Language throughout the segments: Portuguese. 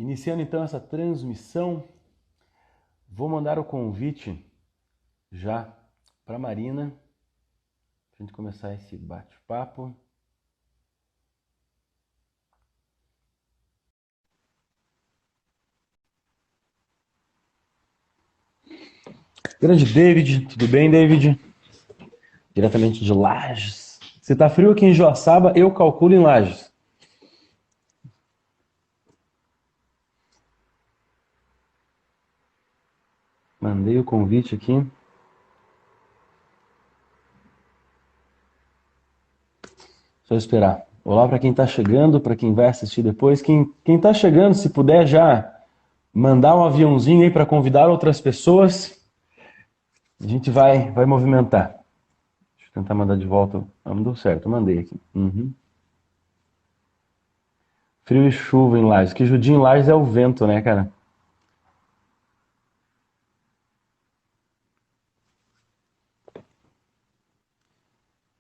Iniciando então essa transmissão, vou mandar o convite já para a Marina, para a gente começar esse bate-papo. Grande David, tudo bem, David? Diretamente de Lages. Se tá frio aqui em Joaçaba, eu calculo em Lages. Mandei o convite aqui. Só esperar. Olá para quem está chegando, para quem vai assistir depois. Quem está chegando, se puder já mandar um aviãozinho aí para convidar outras pessoas, a gente vai movimentar. Deixa eu tentar mandar de volta. Não deu certo, eu mandei aqui. Frio e chuva em Lages. Que judia em Lages é o vento, né, cara?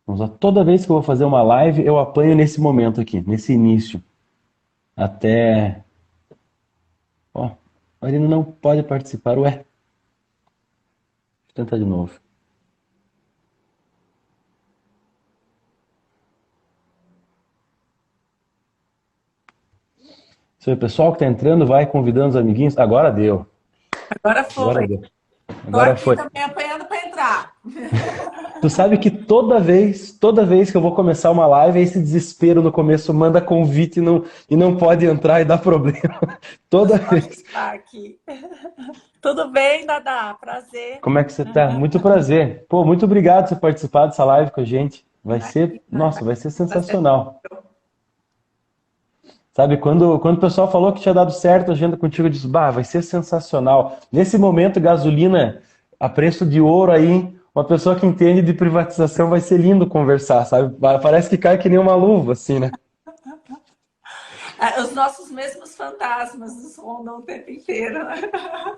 Vamos lá. Toda vez que eu vou fazer uma live, eu apanho nesse momento aqui, nesse início. Até... Ó, a Marina não pode participar, ué. Deixa eu tentar de novo. Isso aí, pessoal que tá entrando, vai convidando os amiguinhos. Agora deu. Agora Agora foi. deu. Tô Agora aqui foi. também apanhando para entrar. Tu sabe que toda vez que eu vou começar uma live, esse desespero no começo manda convite e não pode entrar e dá problema. Toda Pode vez. estar aqui. Tudo bem, Dadá? Prazer. Como é que você tá? Muito prazer. Pô, muito obrigado por você participar dessa live com a gente. Vai ser, Imagina, nossa, vai ser prazer. sensacional. Sabe, quando o pessoal falou que tinha dado certo a agenda contigo, eu disse, bah, vai ser sensacional. Nesse momento, gasolina a preço de ouro aí, uma pessoa que entende de privatização vai ser lindo conversar, sabe? Parece que cai que nem uma luva, assim, né? Os nossos mesmos fantasmas nos rondam o tempo inteiro.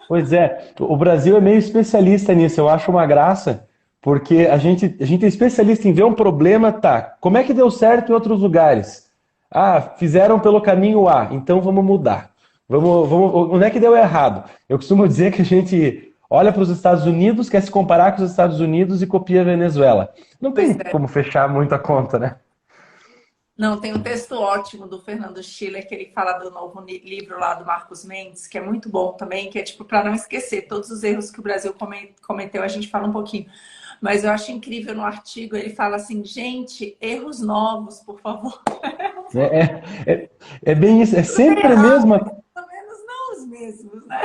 Pois é, o Brasil é meio especialista nisso, eu acho uma graça, porque a gente é especialista em ver um problema, tá, como é que deu certo em outros lugares? Ah, fizeram pelo caminho A, então vamos mudar. Onde é que deu errado? Eu costumo dizer que a gente olha para os Estados Unidos, quer se comparar com os Estados Unidos e copia a Venezuela. Não Pois tem é. como fechar muito a conta, né? Não, tem um texto ótimo do Fernando Schiller que ele fala do novo livro lá do Marcos Mendes, que é muito bom também, que é tipo para não esquecer todos os erros que o Brasil cometeu, a gente fala um pouquinho. Mas eu acho incrível no artigo, ele fala assim, gente, erros novos, por favor. É, é, é bem isso, é Tudo sempre a errado, mesma. mas pelo menos não os mesmos, né?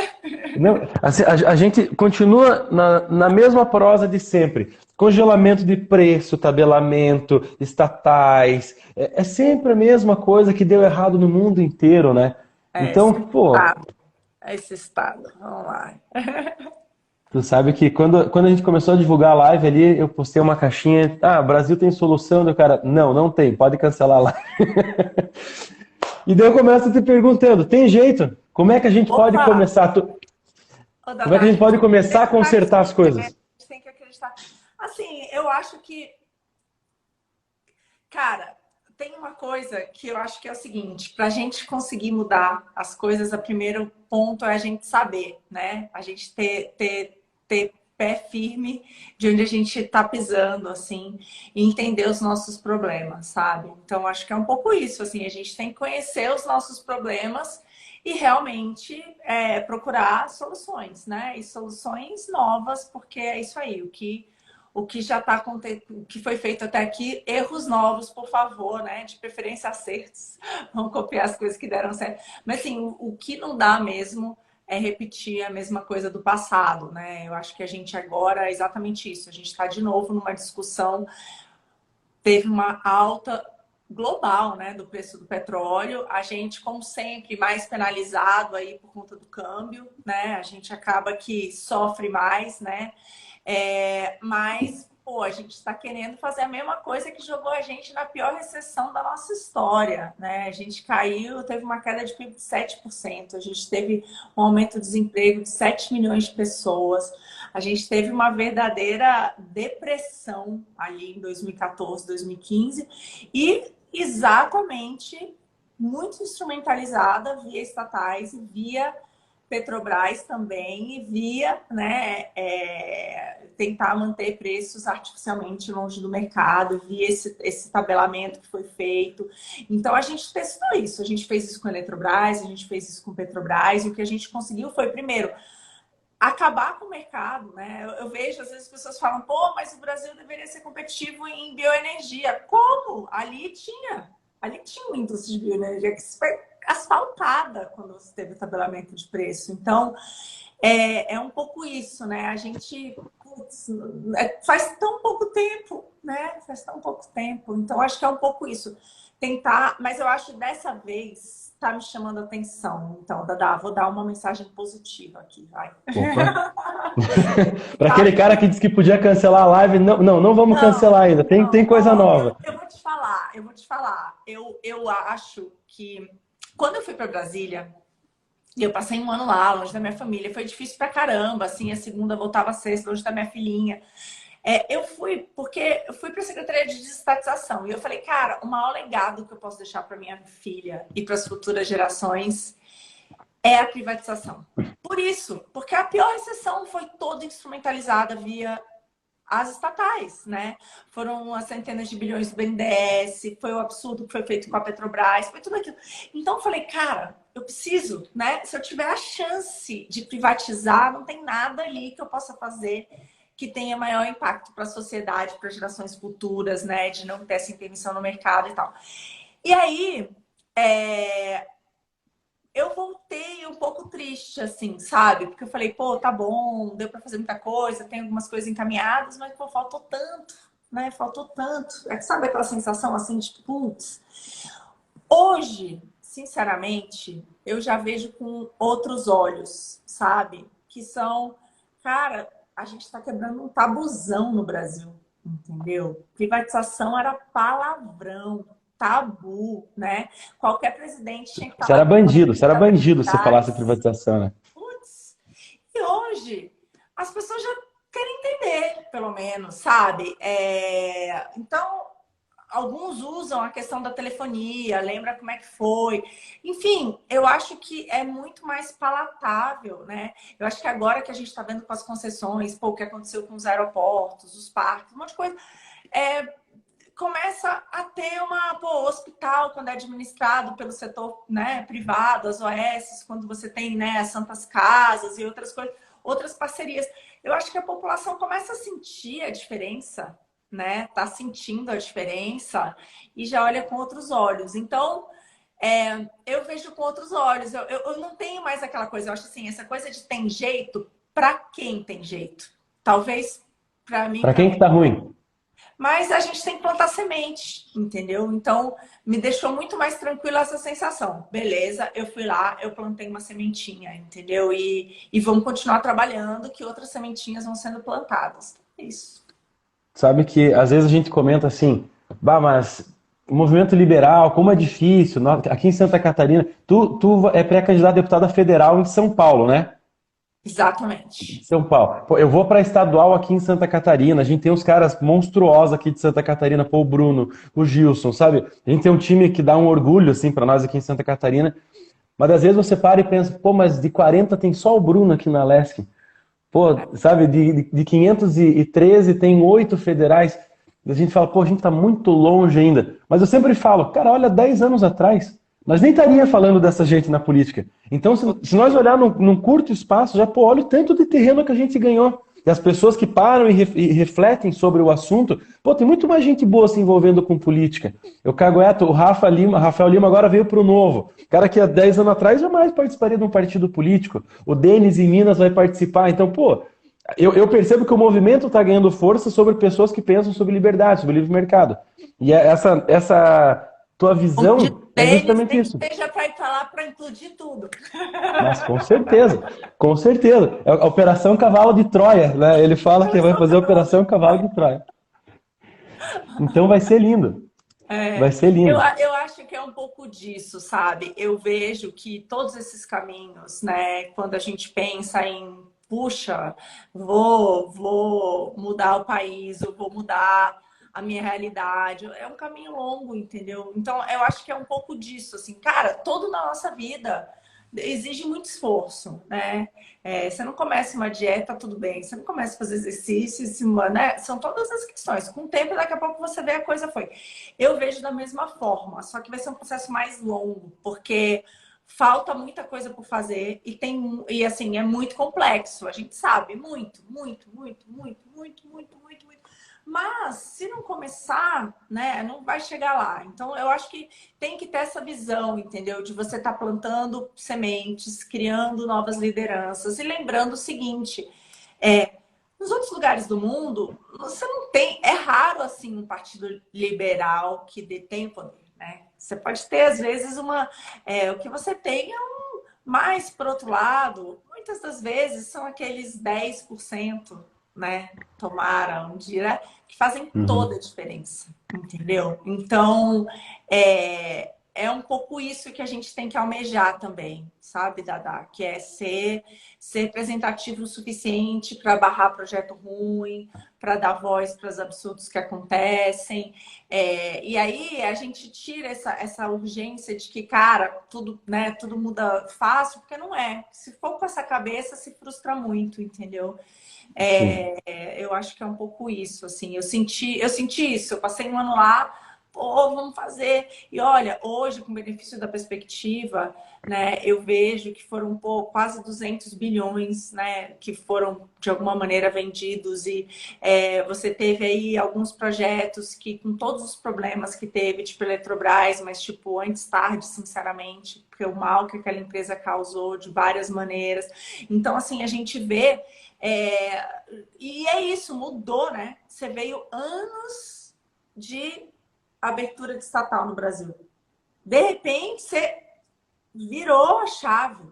Não, assim, a gente continua na mesma prosa de sempre. Congelamento de preço, tabelamento, estatais. É sempre a mesma coisa que deu errado no mundo inteiro, né? É Então, esse pô, estado. É esse estado. Vamos lá. tu sabe que quando a gente começou a divulgar a live ali, eu postei uma caixinha. Ah, Brasil tem solução, do cara. Não, não tem, pode cancelar lá. E daí eu começo te perguntando: tem jeito? Como é que a gente pode Opa! começar? Ô, Como é Dadá, que a a gente gente pode tem que começar a acreditar consertar sim, as né? A coisas? gente tem que acreditar. Assim, eu acho que, cara, tem uma coisa que eu acho que é o seguinte, para a gente conseguir mudar as coisas, o primeiro ponto é a gente saber, né? A gente ter pé firme de onde a gente está pisando, assim, e entender os nossos problemas, sabe? Então, acho que é um pouco isso, assim, a gente tem que conhecer os nossos problemas e realmente procurar soluções, né? E soluções novas, porque é isso aí, o que já está acontecendo, o que foi feito até aqui, erros novos, por favor, né? De preferência acertos. Vamos copiar as coisas que deram certo. Mas assim, o que não dá mesmo é repetir a mesma coisa do passado, né? Eu acho que a gente agora é exatamente isso. A gente está de novo numa discussão, teve uma alta global, né, do preço do petróleo. A gente, como sempre, mais penalizado aí por conta do câmbio, né? A gente acaba que sofre mais, né? Mas, pô, a gente está querendo fazer a mesma coisa que jogou a gente na pior recessão da nossa história, né? A gente caiu, teve uma queda de PIB de 7%, a gente teve um aumento do desemprego de 7 milhões de pessoas, a gente teve uma verdadeira depressão ali em 2014, 2015, e exatamente muito instrumentalizada via estatais e via Petrobras também, e via, né, tentar manter preços artificialmente longe do mercado, via esse tabelamento que foi feito. Então, a gente testou isso. A gente fez isso com a Eletrobras, a gente fez isso com a Petrobras, e o que a gente conseguiu foi, primeiro, acabar com o mercado, né? Eu vejo, às vezes, as pessoas falam, pô, mas o Brasil deveria ser competitivo em bioenergia. Como? Ali tinha uma indústria de bioenergia que foi asfaltada quando você teve o tabelamento de preço. Então, é um pouco isso, né? A gente putz, faz tão pouco tempo, né? Faz tão pouco tempo. Então, acho que é um pouco isso. Tentar, mas eu acho que dessa vez tá me chamando a atenção. Então, Dada, vou dar uma mensagem positiva aqui, vai. Opa. Para aquele cara que disse que podia cancelar a live, não vamos cancelar ainda. Tem coisa nova. Eu vou te falar. Eu acho que quando eu fui para Brasília, eu passei um ano lá, longe da minha família, foi difícil pra caramba, assim, a segunda voltava a sexta, longe da minha filhinha. Eu fui para a Secretaria de Desestatização e eu falei, cara, o maior legado que eu posso deixar para minha filha e para as futuras gerações é a privatização. Por isso, porque a pior recessão foi toda instrumentalizada via as estatais, né? Foram as centenas de bilhões do BNDES, foi o absurdo que foi feito com a Petrobras, foi tudo aquilo. Então eu falei, cara, eu preciso, né? Se eu tiver a chance de privatizar, não tem nada ali que eu possa fazer que tenha maior impacto para a sociedade, para gerações futuras, né? De não ter essa intervenção no mercado e tal. E aí, eu voltei um pouco triste, assim, sabe? Porque eu falei, pô, tá bom, deu para fazer muita coisa, tem algumas coisas encaminhadas, mas, pô, faltou tanto, né? Faltou tanto. Sabe aquela sensação, assim, de, putz... Hoje, sinceramente, eu já vejo com outros olhos, sabe? Que são, cara, a gente está quebrando um tabuzão no Brasil, entendeu? Privatização era palavrão, tabu, né? Qualquer presidente tinha que estar lá Você era bandido se falasse privatização, né? Putz, e hoje as pessoas já querem entender, pelo menos, sabe? Então, alguns usam a questão da telefonia, lembra como é que foi. Enfim, eu acho que é muito mais palatável, né? Eu acho que agora que a gente está vendo com as concessões, pô, o que aconteceu com os aeroportos, os parques, um monte de coisa, começa a ter hospital, quando é administrado pelo setor, né, privado, as OS, quando você tem, né, as Santas Casas e outras coisas, outras parcerias. Eu acho que a população começa a sentir a diferença, né? Tá sentindo a diferença e já olha com outros olhos. Então, eu vejo com outros olhos. Eu não tenho mais aquela coisa. Eu acho assim, essa coisa de tem jeito, para quem tem jeito? Talvez para mim. Para quem que tá ruim? Mas a gente tem que plantar semente, entendeu? Então, me deixou muito mais tranquila essa sensação. Beleza, eu fui lá, eu plantei uma sementinha, entendeu? E vamos continuar trabalhando, que outras sementinhas vão sendo plantadas. É isso. Sabe que às vezes a gente comenta assim, bah, mas o movimento liberal, como é difícil. Aqui em Santa Catarina, tu é pré-candidato a deputada federal em São Paulo, né? Exatamente. São Paulo. Pô, eu vou para estadual aqui em Santa Catarina. A gente tem uns caras monstruosos aqui de Santa Catarina, pô, o Bruno, o Gilson, sabe? A gente tem um time que dá um orgulho assim para nós aqui em Santa Catarina. Mas às vezes você para e pensa, pô, mas de 40 tem só o Bruno aqui na Lesc. Pô, sabe, de 513 tem 8 federais. E a gente fala, pô, a gente tá muito longe ainda. Mas eu sempre falo, cara, olha, 10 anos atrás, nós nem estaria falando dessa gente na política. Então, se nós olhar num curto espaço, já, pô, olha o tanto de terreno que a gente ganhou. E as pessoas que param e refletem sobre o assunto, pô, tem muito mais gente boa se envolvendo com política. Eu cagueto, o Rafael Lima agora veio pro Novo. Cara que há 10 anos atrás jamais participaria de um partido político. O Denis em Minas vai participar. Então, pô, eu percebo que o movimento está ganhando força sobre pessoas que pensam sobre liberdade, sobre livre mercado. E essa tua visão é justamente isso. Seja para ir para lá para implodir tudo. Mas com certeza, com certeza. É a Operação Cavalo de Troia, né? Ele fala que vai fazer a Operação Cavalo de Troia. Então vai ser lindo. Vai ser lindo. Eu acho que é um pouco disso, sabe? Eu vejo que todos esses caminhos, né? Quando a gente pensa em, puxa, vou mudar o país, eu vou mudar a minha realidade. É um caminho longo, entendeu? Então, eu acho que é um pouco disso, assim, cara, tudo na nossa vida exige muito esforço, né? Você não começa uma dieta, tudo bem. Você não começa a fazer exercício, né? São todas as questões. Com o tempo, daqui a pouco você vê a coisa foi. Eu vejo da mesma forma, só que vai ser um processo mais longo, porque falta muita coisa por fazer e assim, é muito complexo. A gente sabe muito, muito, muito, muito, muito, muito, muito, muito. Mas se não começar, né, não vai chegar lá. Então eu acho que tem que ter essa visão, entendeu? De você estar plantando sementes, criando novas lideranças e lembrando o seguinte, nos outros lugares do mundo, você não tem, é raro assim um partido liberal que detém o poder, né? Você pode ter às vezes o que você tem mas por outro lado, muitas das vezes são aqueles 10%, né? Tomara um dia, né? Que fazem toda Uhum. a diferença, entendeu? Então, é um pouco isso que a gente tem que almejar também, sabe, Dada? Que é ser representativo o suficiente para barrar projeto ruim, para dar voz para os absurdos que acontecem. E aí a gente tira essa urgência de que, cara, tudo, né, tudo muda fácil, porque não é. Se for com essa cabeça, se frustra muito, entendeu? Sim. Eu acho que é um pouco isso, assim. Eu senti isso, eu passei um ano lá, pô, vamos fazer. E olha, hoje, com o benefício da perspectiva, né, eu vejo que foram quase 200 bilhões, né, que foram de alguma maneira vendidos e você teve aí alguns projetos que, com todos os problemas que teve, tipo Eletrobras, mas tipo antes tarde, sinceramente, porque o mal que aquela empresa causou de várias maneiras. Então, assim, a gente vê e é isso, mudou, né? Você veio anos de abertura de estatal no Brasil. De repente, você virou a chave.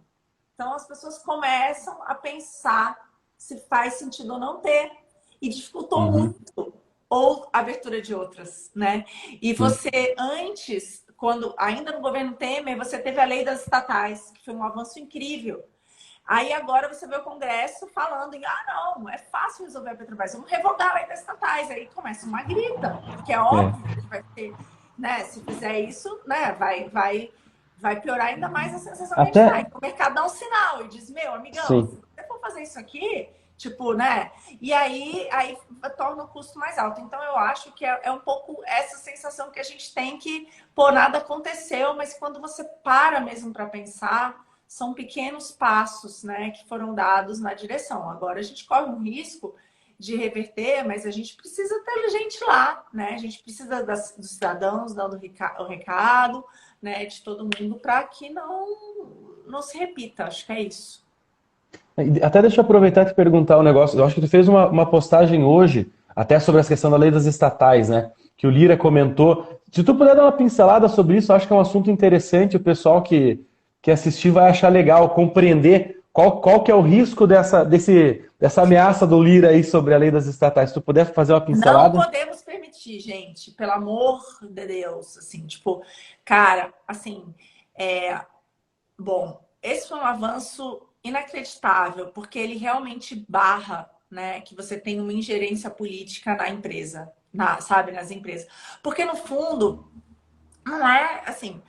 Então, as pessoas começam a pensar se faz sentido ou não ter. E dificultou Uhum. muito ou a abertura de outras, né? E Sim. você, antes, quando ainda no governo Temer, você teve a lei das estatais, que foi um avanço incrível. Aí agora você vê o Congresso falando em, não, é fácil resolver a Petrobras, vamos revogar a lei das estatais. Aí começa uma grita, porque é É. óbvio que vai ter, né? Se fizer isso, né, vai piorar ainda mais a sensação que a gente tá. Até, Então, o mercado dá um sinal e diz, meu, amigão, se sim. você for fazer isso aqui, tipo, né? E aí torna o custo mais alto. Então, eu acho que é um pouco essa sensação que a gente tem que, pô, nada aconteceu, mas quando você para mesmo para pensar são pequenos passos, né, que foram dados na direção. Agora a gente corre um risco de reverter, mas a gente precisa ter gente lá, né? A gente precisa dos cidadãos dando o recado, né, de todo mundo para que não se repita. Acho que é isso. Até deixa eu aproveitar e te perguntar um negócio. Eu acho que tu fez uma postagem hoje, até sobre a questão da lei das estatais, né? Que o Lira comentou. Se tu puder dar uma pincelada sobre isso, eu acho que é um assunto interessante. O pessoal que assistir vai achar legal, compreender qual que é o risco dessa ameaça do Lira aí sobre a lei das estatais. Se tu puder fazer uma Não pincelada. podemos permitir, gente, pelo amor de Deus, assim, tipo, cara, assim, bom, esse foi um avanço inacreditável, porque ele realmente barra, né, que você tem uma ingerência política na empresa, sabe, nas empresas. Porque no fundo, não é assim,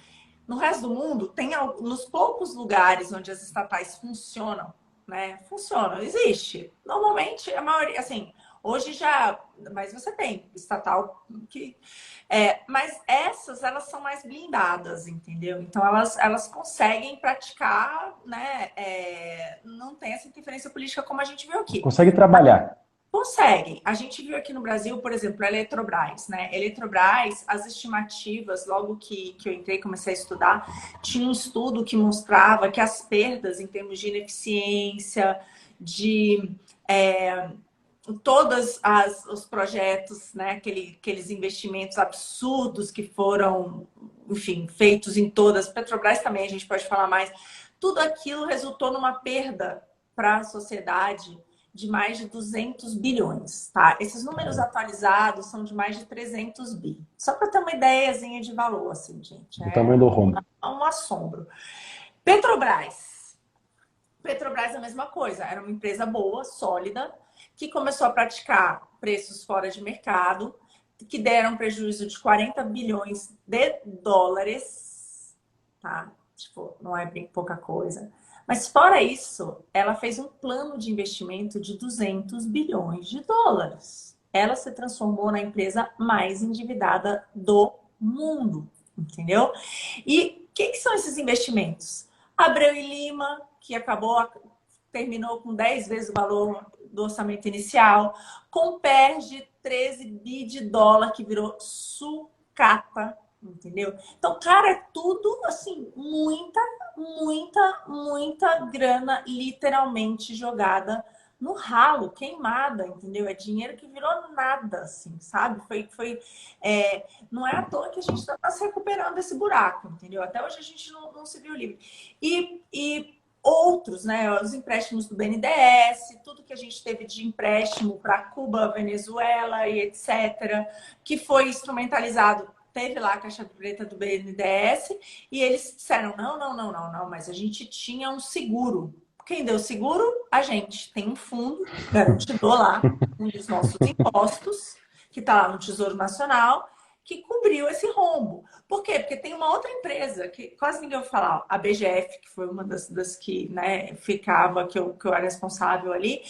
no resto do mundo, nos poucos lugares onde as estatais funcionam, né? Funcionam, existe. Normalmente, a maioria, assim, hoje já, mas você tem estatal que. Mas essas, elas são mais blindadas, entendeu? Então, elas conseguem praticar, né? Não tem essa interferência política como a gente viu aqui. Consegue trabalhar. Conseguem. A gente viu aqui no Brasil, por exemplo, a Eletrobras, né? Eletrobras, as estimativas, logo que eu entrei e comecei a estudar, tinha um estudo que mostrava que as perdas em termos de ineficiência, de todos os projetos, né? Aqueles investimentos absurdos que foram, enfim, feitos em todas, Petrobras também, a gente pode falar mais, tudo aquilo resultou numa perda para a sociedade de mais de 200 bilhões, tá? Esses números atualizados são de mais de 300 bi. Só para ter uma ideiazinha de valor, assim, gente. Do tamanho do rombo. Um assombro. Petrobras. Petrobras é a mesma coisa. Era uma empresa boa, sólida, que começou a praticar preços fora de mercado, que deram prejuízo de 40 bilhões de dólares, tá? Tipo, não é bem pouca coisa. Mas fora isso, ela fez um plano de investimento de 200 bilhões de dólares. Ela se transformou na empresa mais endividada do mundo, entendeu? E o que são esses investimentos? Abreu e Lima, que terminou com 10 vezes o valor do orçamento inicial, com PER de 13 bi de dólar, que virou sucata, entendeu? Então, cara, é tudo, assim, muita grana literalmente jogada no ralo, queimada, entendeu? É dinheiro que virou nada, assim, sabe? Não é à toa que a gente está se recuperando desse buraco, entendeu? Até hoje a gente não se viu livre. E outros, né? Os empréstimos do BNDES, tudo que a gente teve de empréstimo para Cuba, Venezuela e etc., que foi instrumentalizado. Teve lá a caixa preta do BNDES e eles disseram: não, mas a gente tinha um seguro. Quem deu seguro? A gente. Tem um fundo garantidor lá, um dos nossos impostos, que está lá no Tesouro Nacional, que cobriu esse rombo. Por quê? Porque tem uma outra empresa que quase ninguém ouviu falar, a BGF, que foi uma das que, né, ficava, que eu era responsável ali,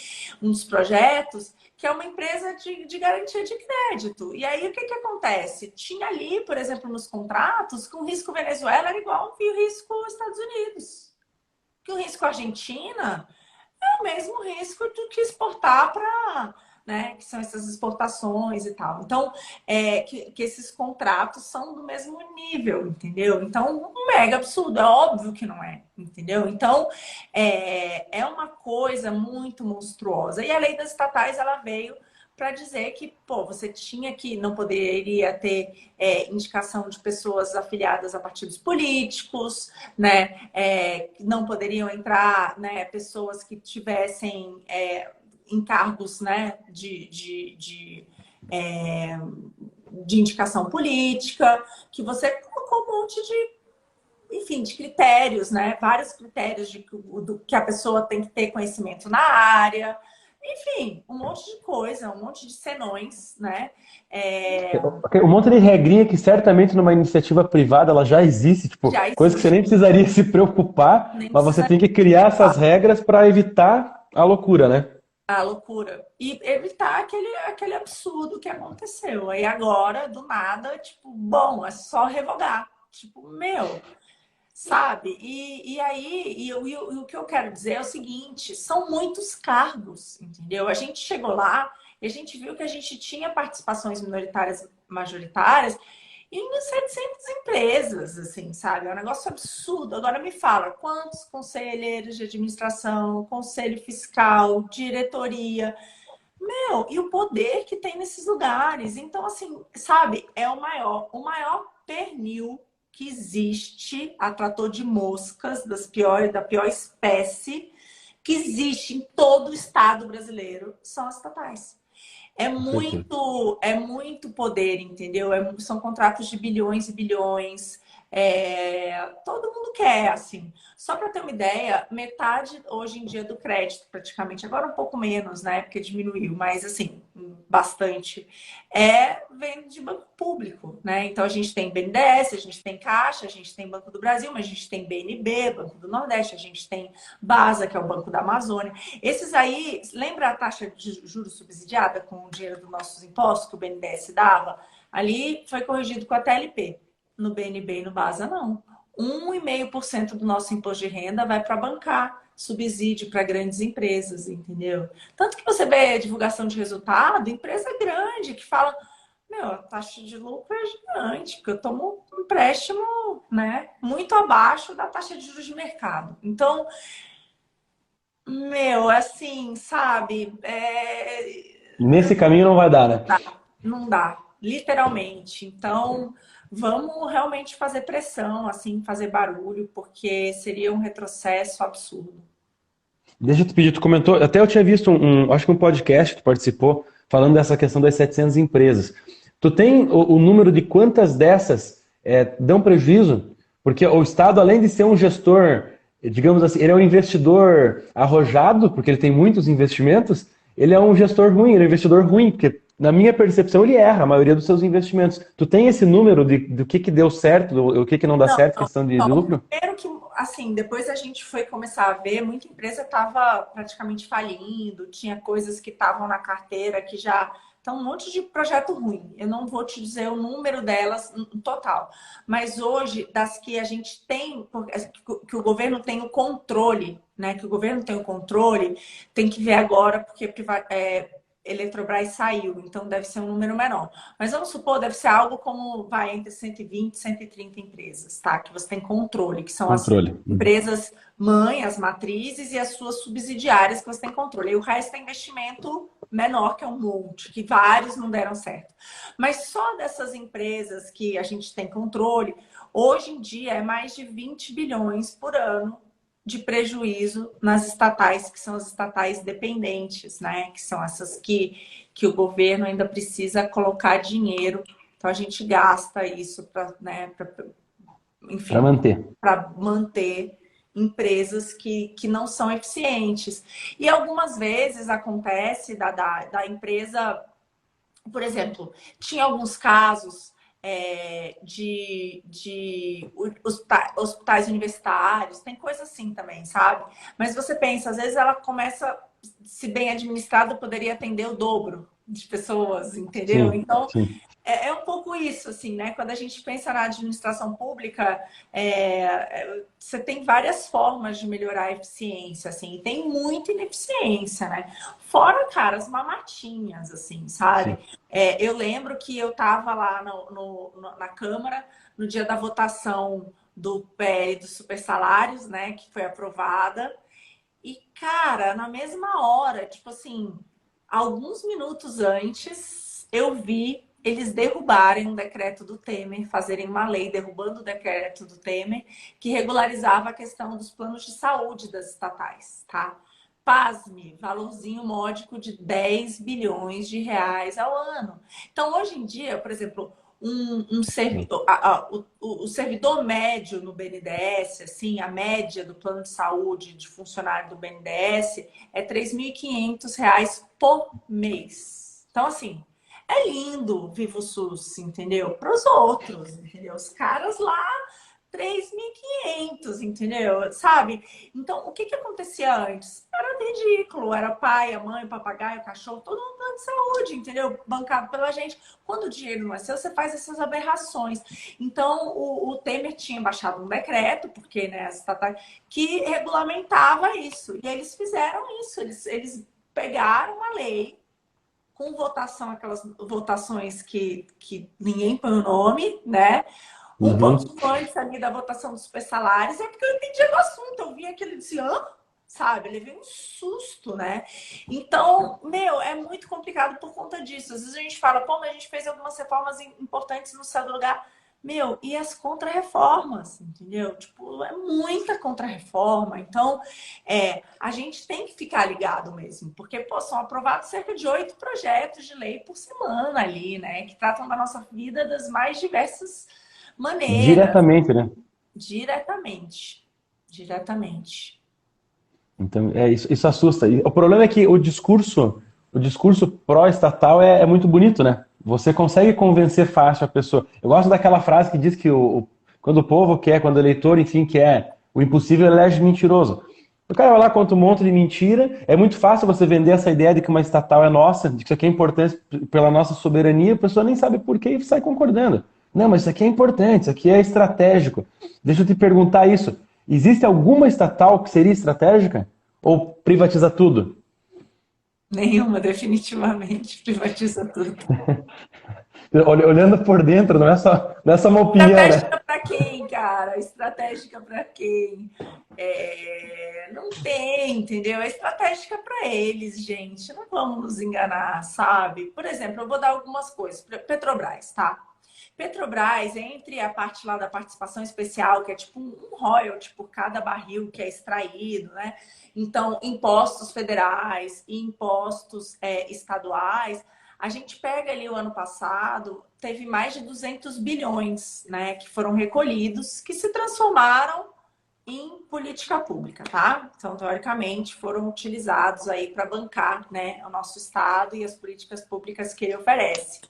um dos projetos, que é uma empresa de garantia de crédito. E aí, o que acontece? Tinha ali, por exemplo, nos contratos, que o risco Venezuela era igual ao risco Estados Unidos. Que o risco Argentina é o mesmo risco do que exportar para... Né, que são essas exportações e tal. Então, que esses contratos são do mesmo nível, entendeu? Então, um mega absurdo, é óbvio que não é, entendeu? Então, é uma coisa muito monstruosa. E a lei das estatais, ela veio para dizer que, pô, você tinha que, não poderia ter indicação de pessoas afiliadas a partidos políticos, né? Não poderiam entrar, né, pessoas que tivessem... encargos, né, de indicação política, que você colocou um monte de critérios, né, vários critérios do que a pessoa tem que ter conhecimento na área, enfim, um monte de coisa, um monte de senões, né. Um monte de regrinha que certamente numa iniciativa privada ela já existe, tipo, Já coisa que você existe, nem precisaria se preocupar, nem mas você precisa tem que criar essas regras para evitar a loucura, né? a loucura. E evitar aquele absurdo que aconteceu. Aí agora, do nada, tipo, bom, é só revogar. Tipo, meu, sabe? E o que eu quero dizer é o seguinte: são muitos cargos, entendeu? A gente chegou lá e a gente viu que a gente tinha participações minoritárias, majoritárias em 700 empresas, assim, sabe? É um negócio absurdo. Agora me fala, quantos conselheiros de administração, conselho fiscal, diretoria, meu, e o poder que tem nesses lugares. Então, assim, sabe, é o maior pernil que existe, atrator de moscas da pior espécie que existe em todo o estado brasileiro, são as estatais. Com certeza. É muito poder, entendeu? São contratos de bilhões e bilhões. Todo mundo quer, assim. Só para ter uma ideia, metade hoje em dia do crédito, praticamente, agora um pouco menos, né? Porque diminuiu, mas assim, bastante, vem de banco público, né? Então a gente tem BNDES, a gente tem Caixa, a gente tem Banco do Brasil, mas a gente tem BNB, Banco do Nordeste, a gente tem BASA, que é o Banco da Amazônia. Esses aí, lembra a taxa de juros subsidiada com o dinheiro dos nossos impostos que o BNDES dava? Ali foi corrigido com a TLP. No BNB e no BASA, não. 1,5% do nosso imposto de renda vai para bancar subsídio para grandes empresas, entendeu? Tanto que você vê a divulgação de resultado, empresa grande que fala, meu, a taxa de lucro é gigante, porque eu tomo um empréstimo, né, muito abaixo da taxa de juros de mercado. Então, meu, assim, sabe, Nesse caminho não vai dar, né? não dá, literalmente. Então, vamos realmente fazer pressão, assim, fazer barulho, porque seria um retrocesso absurdo. Deixa eu te pedir, tu comentou, até eu tinha visto acho que um podcast que tu participou, falando dessa questão das 700 empresas. Tu tem o número de quantas dessas dão prejuízo? Porque o Estado, além de ser um gestor, digamos assim, ele é um investidor arrojado, porque ele tem muitos investimentos, ele é um gestor ruim, ele é um investidor ruim, porque na minha percepção, ele erra a maioria dos seus investimentos. Tu tem esse número do que deu certo, do que não dá Não, certo, questão de não. lucro? Primeiro que, assim, depois a gente foi começar a ver, muita empresa estava praticamente falindo, tinha coisas que estavam na carteira que já... Então, um monte de projeto ruim. Eu não vou te dizer o número delas no total. Mas hoje, das que a gente tem, que o governo tem o controle, né? Que o governo tem o controle, tem que ver agora, porque Eletrobras saiu, então deve ser um número menor. Mas vamos supor, deve ser algo como, vai, entre 120 e 130 empresas, tá? Que você tem controle, que são as Controle. empresas mãe, as matrizes e as suas subsidiárias que você tem controle. E o resto é investimento menor, que é um monte, que vários não deram certo. Mas só dessas empresas que a gente tem controle, hoje em dia é mais de 20 bilhões por ano de prejuízo nas estatais, que são as estatais dependentes, né? Que são essas que o governo ainda precisa colocar dinheiro. Então a gente gasta isso para, né, Para enfim, manter. para manter empresas que não são eficientes. E algumas vezes acontece da empresa, por exemplo, tinha alguns casos de hospitais universitários, tem coisa assim também, sabe? Mas você pensa, às vezes ela começa, se bem administrada, poderia atender o dobro de pessoas, entendeu? Sim, Então, sim. é um pouco isso, assim, né? Quando a gente pensa na administração pública, você tem várias formas de melhorar a eficiência, assim, e tem muita ineficiência, né? Fora, cara, as mamatinhas, assim, sabe? Sim. Eu lembro que eu estava lá na Câmara no dia da votação do PL dos supersalários, né? Que foi aprovada. E, cara, na mesma hora, tipo assim, alguns minutos antes, eu vi eles derrubarem um decreto do Temer, fazerem uma lei derrubando o decreto do Temer, que regularizava a questão dos planos de saúde das estatais, tá? Pasme, valorzinho módico de 10 bilhões de reais ao ano. Então, hoje em dia, por exemplo, um servidor, o servidor médio no BNDES, assim, a média do plano de saúde de funcionário do BNDES é R$ 3.500 por mês. Então, assim, é lindo Vivo o SUS, entendeu? Para os outros, entendeu? Os caras lá 3.500, entendeu? Sabe? Então, o que que acontecia antes? Era ridículo. Era pai, a mãe, o papagaio, o cachorro, todo mundo plano de saúde, entendeu? Bancado pela gente. Quando o dinheiro não é seu, você faz essas aberrações. Então, o Temer tinha baixado um decreto, porque, né, as estatais, que regulamentava isso. E eles fizeram isso. Eles pegaram uma lei com votação, aquelas votações que ninguém põe o nome, né? Um Uhum. pouquinho antes ali da votação dos supersalários, é porque eu entendia do assunto. Eu vi aquele disse, sabe? Eu levei um susto, né? Então, meu, é muito complicado por conta disso. Às vezes a gente fala, pô, mas a gente fez algumas reformas importantes no seu lugar. Meu, e as contrarreformas, entendeu? Tipo, é muita contrarreforma. Então, a gente tem que ficar ligado mesmo, porque, pô, são aprovados cerca de 8 projetos de lei por semana ali, né? Que tratam da nossa vida das mais diversas maneiras, Diretamente, né? diretamente. Diretamente. Então, isso assusta. E o problema é que o discurso pró-estatal é muito bonito, né? Você consegue convencer fácil a pessoa. Eu gosto daquela frase que diz que quando o povo quer, quando o eleitor, enfim, quer, o impossível elege mentiroso. O cara vai lá, conta um monte de mentira. É muito fácil você vender essa ideia de que uma estatal é nossa, de que isso aqui é importante pela nossa soberania. A pessoa nem sabe por quê e sai concordando. Não, mas isso aqui é importante, isso aqui é estratégico. Deixa eu te perguntar isso. Existe alguma estatal que seria estratégica? Ou privatiza tudo? Nenhuma, definitivamente, privatiza tudo. Olhando por dentro, não é só uma opinião, né? Estratégica para quem, cara? Estratégica para quem? Não tem, entendeu? É estratégica para eles, gente. Não vamos nos enganar, sabe? Por exemplo, eu vou dar algumas coisas. Petrobras, tá? Petrobras, entre a parte lá da participação especial, que é tipo um royalty por cada barril que é extraído, né? Então, impostos federais e impostos estaduais. A gente pega ali o ano passado, teve mais de 200 bilhões, né, que foram recolhidos, que se transformaram em política pública, tá? Então, teoricamente, foram utilizados aí para bancar, né, o nosso Estado e as políticas públicas que ele oferece.